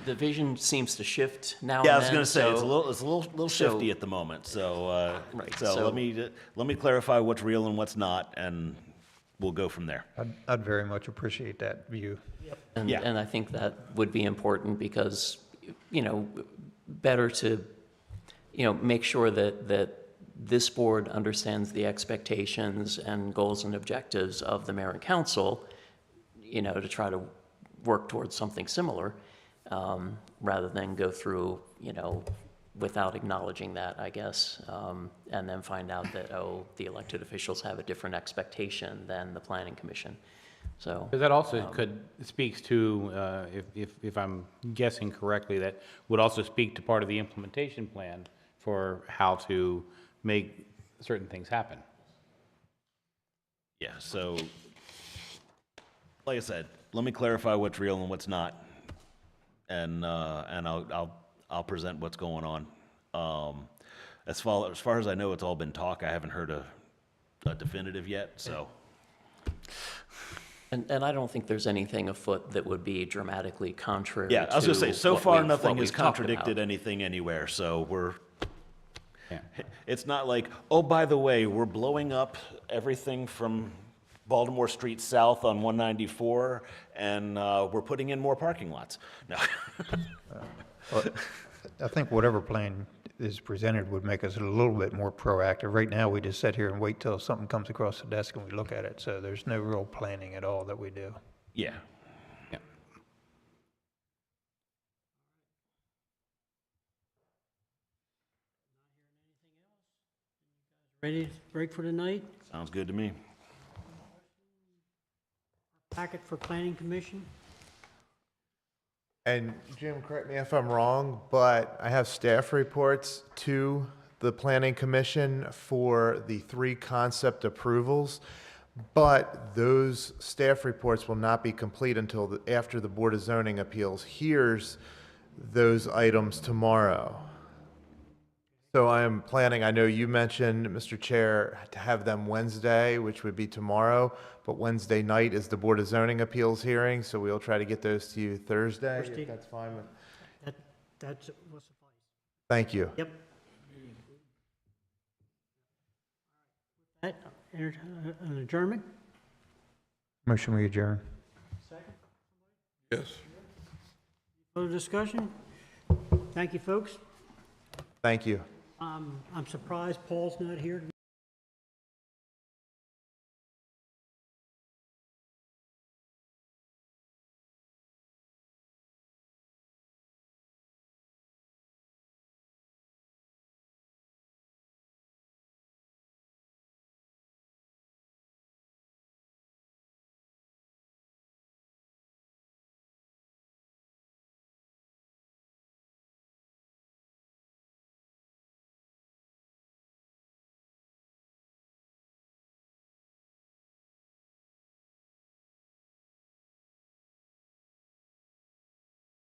[SPEAKER 3] the vision seems to shift now and
[SPEAKER 2] Yeah, I was
[SPEAKER 3] then,
[SPEAKER 2] gonna say, it's a
[SPEAKER 3] so-
[SPEAKER 2] little
[SPEAKER 3] so-
[SPEAKER 2] shifty at the moment, so,
[SPEAKER 3] Right,
[SPEAKER 2] so
[SPEAKER 3] so-
[SPEAKER 2] let me clarify what's real and what's not, and we'll go from there.
[SPEAKER 6] I'd very much appreciate that view.
[SPEAKER 3] And,
[SPEAKER 2] Yeah.
[SPEAKER 3] and I think that would be important because, better to, make sure that this board understands the expectations and goals and objectives of the mayor and council, to try to work towards something similar, rather than go through, without acknowledging that, I guess, and then find out that, the elected officials have a different expectation than the planning commission. So,
[SPEAKER 5] Because that also speaks to, if I'm guessing correctly, that would also speak to part of the implementation plan for how to make certain things happen.
[SPEAKER 2] Yeah, so, like I said, let me clarify what's real and what's not, and I'll present what's going on. As far as I know, it's all been talk. I haven't heard a definitive yet, so.
[SPEAKER 3] and I don't think there's anything afoot that would be dramatically contrary
[SPEAKER 2] Yeah, I was gonna say,
[SPEAKER 3] to
[SPEAKER 2] so
[SPEAKER 3] what
[SPEAKER 2] far,
[SPEAKER 3] we've-
[SPEAKER 2] nothing
[SPEAKER 3] what
[SPEAKER 2] has
[SPEAKER 3] we've talked
[SPEAKER 2] contradicted
[SPEAKER 3] about.
[SPEAKER 2] anything anywhere, so we're,
[SPEAKER 5] Yeah.
[SPEAKER 2] it's not like, oh, by the way, we're blowing up everything from Baltimore Street South on 194, and we're putting in more parking lots. No.
[SPEAKER 6] Well, I think whatever plan is presented would make us a little bit more proactive. Right now, we just sit here and wait till something comes across the desk and we look at it, so there's no real planning at all that we do.
[SPEAKER 2] Yeah.
[SPEAKER 5] Yeah.
[SPEAKER 1] ready to break for tonight?
[SPEAKER 2] Sounds good to me.
[SPEAKER 1] Packet for planning commission?
[SPEAKER 4] And Jim, correct me if I'm wrong, but I have staff reports to the Planning Commission for the 3 concept approvals, but those staff reports will not be complete until after the Board of Zoning Appeals hears those items tomorrow. So I am planning, I know you mentioned, Mr. Chair, to have them Wednesday, which would be tomorrow, but Wednesday night is the Board of Zoning Appeals hearing, so we'll try to get those to you Thursday,
[SPEAKER 1] Thursday.
[SPEAKER 4] if that's fine with.
[SPEAKER 1] That's will suffice.
[SPEAKER 4] Thank you.
[SPEAKER 1] Yep. That, an adjournment?
[SPEAKER 6] Motion we adjourn.
[SPEAKER 7] Yes.
[SPEAKER 1] Further discussion? Thank you, folks.
[SPEAKER 4] Thank you.
[SPEAKER 1] I'm surprised Paul's not here.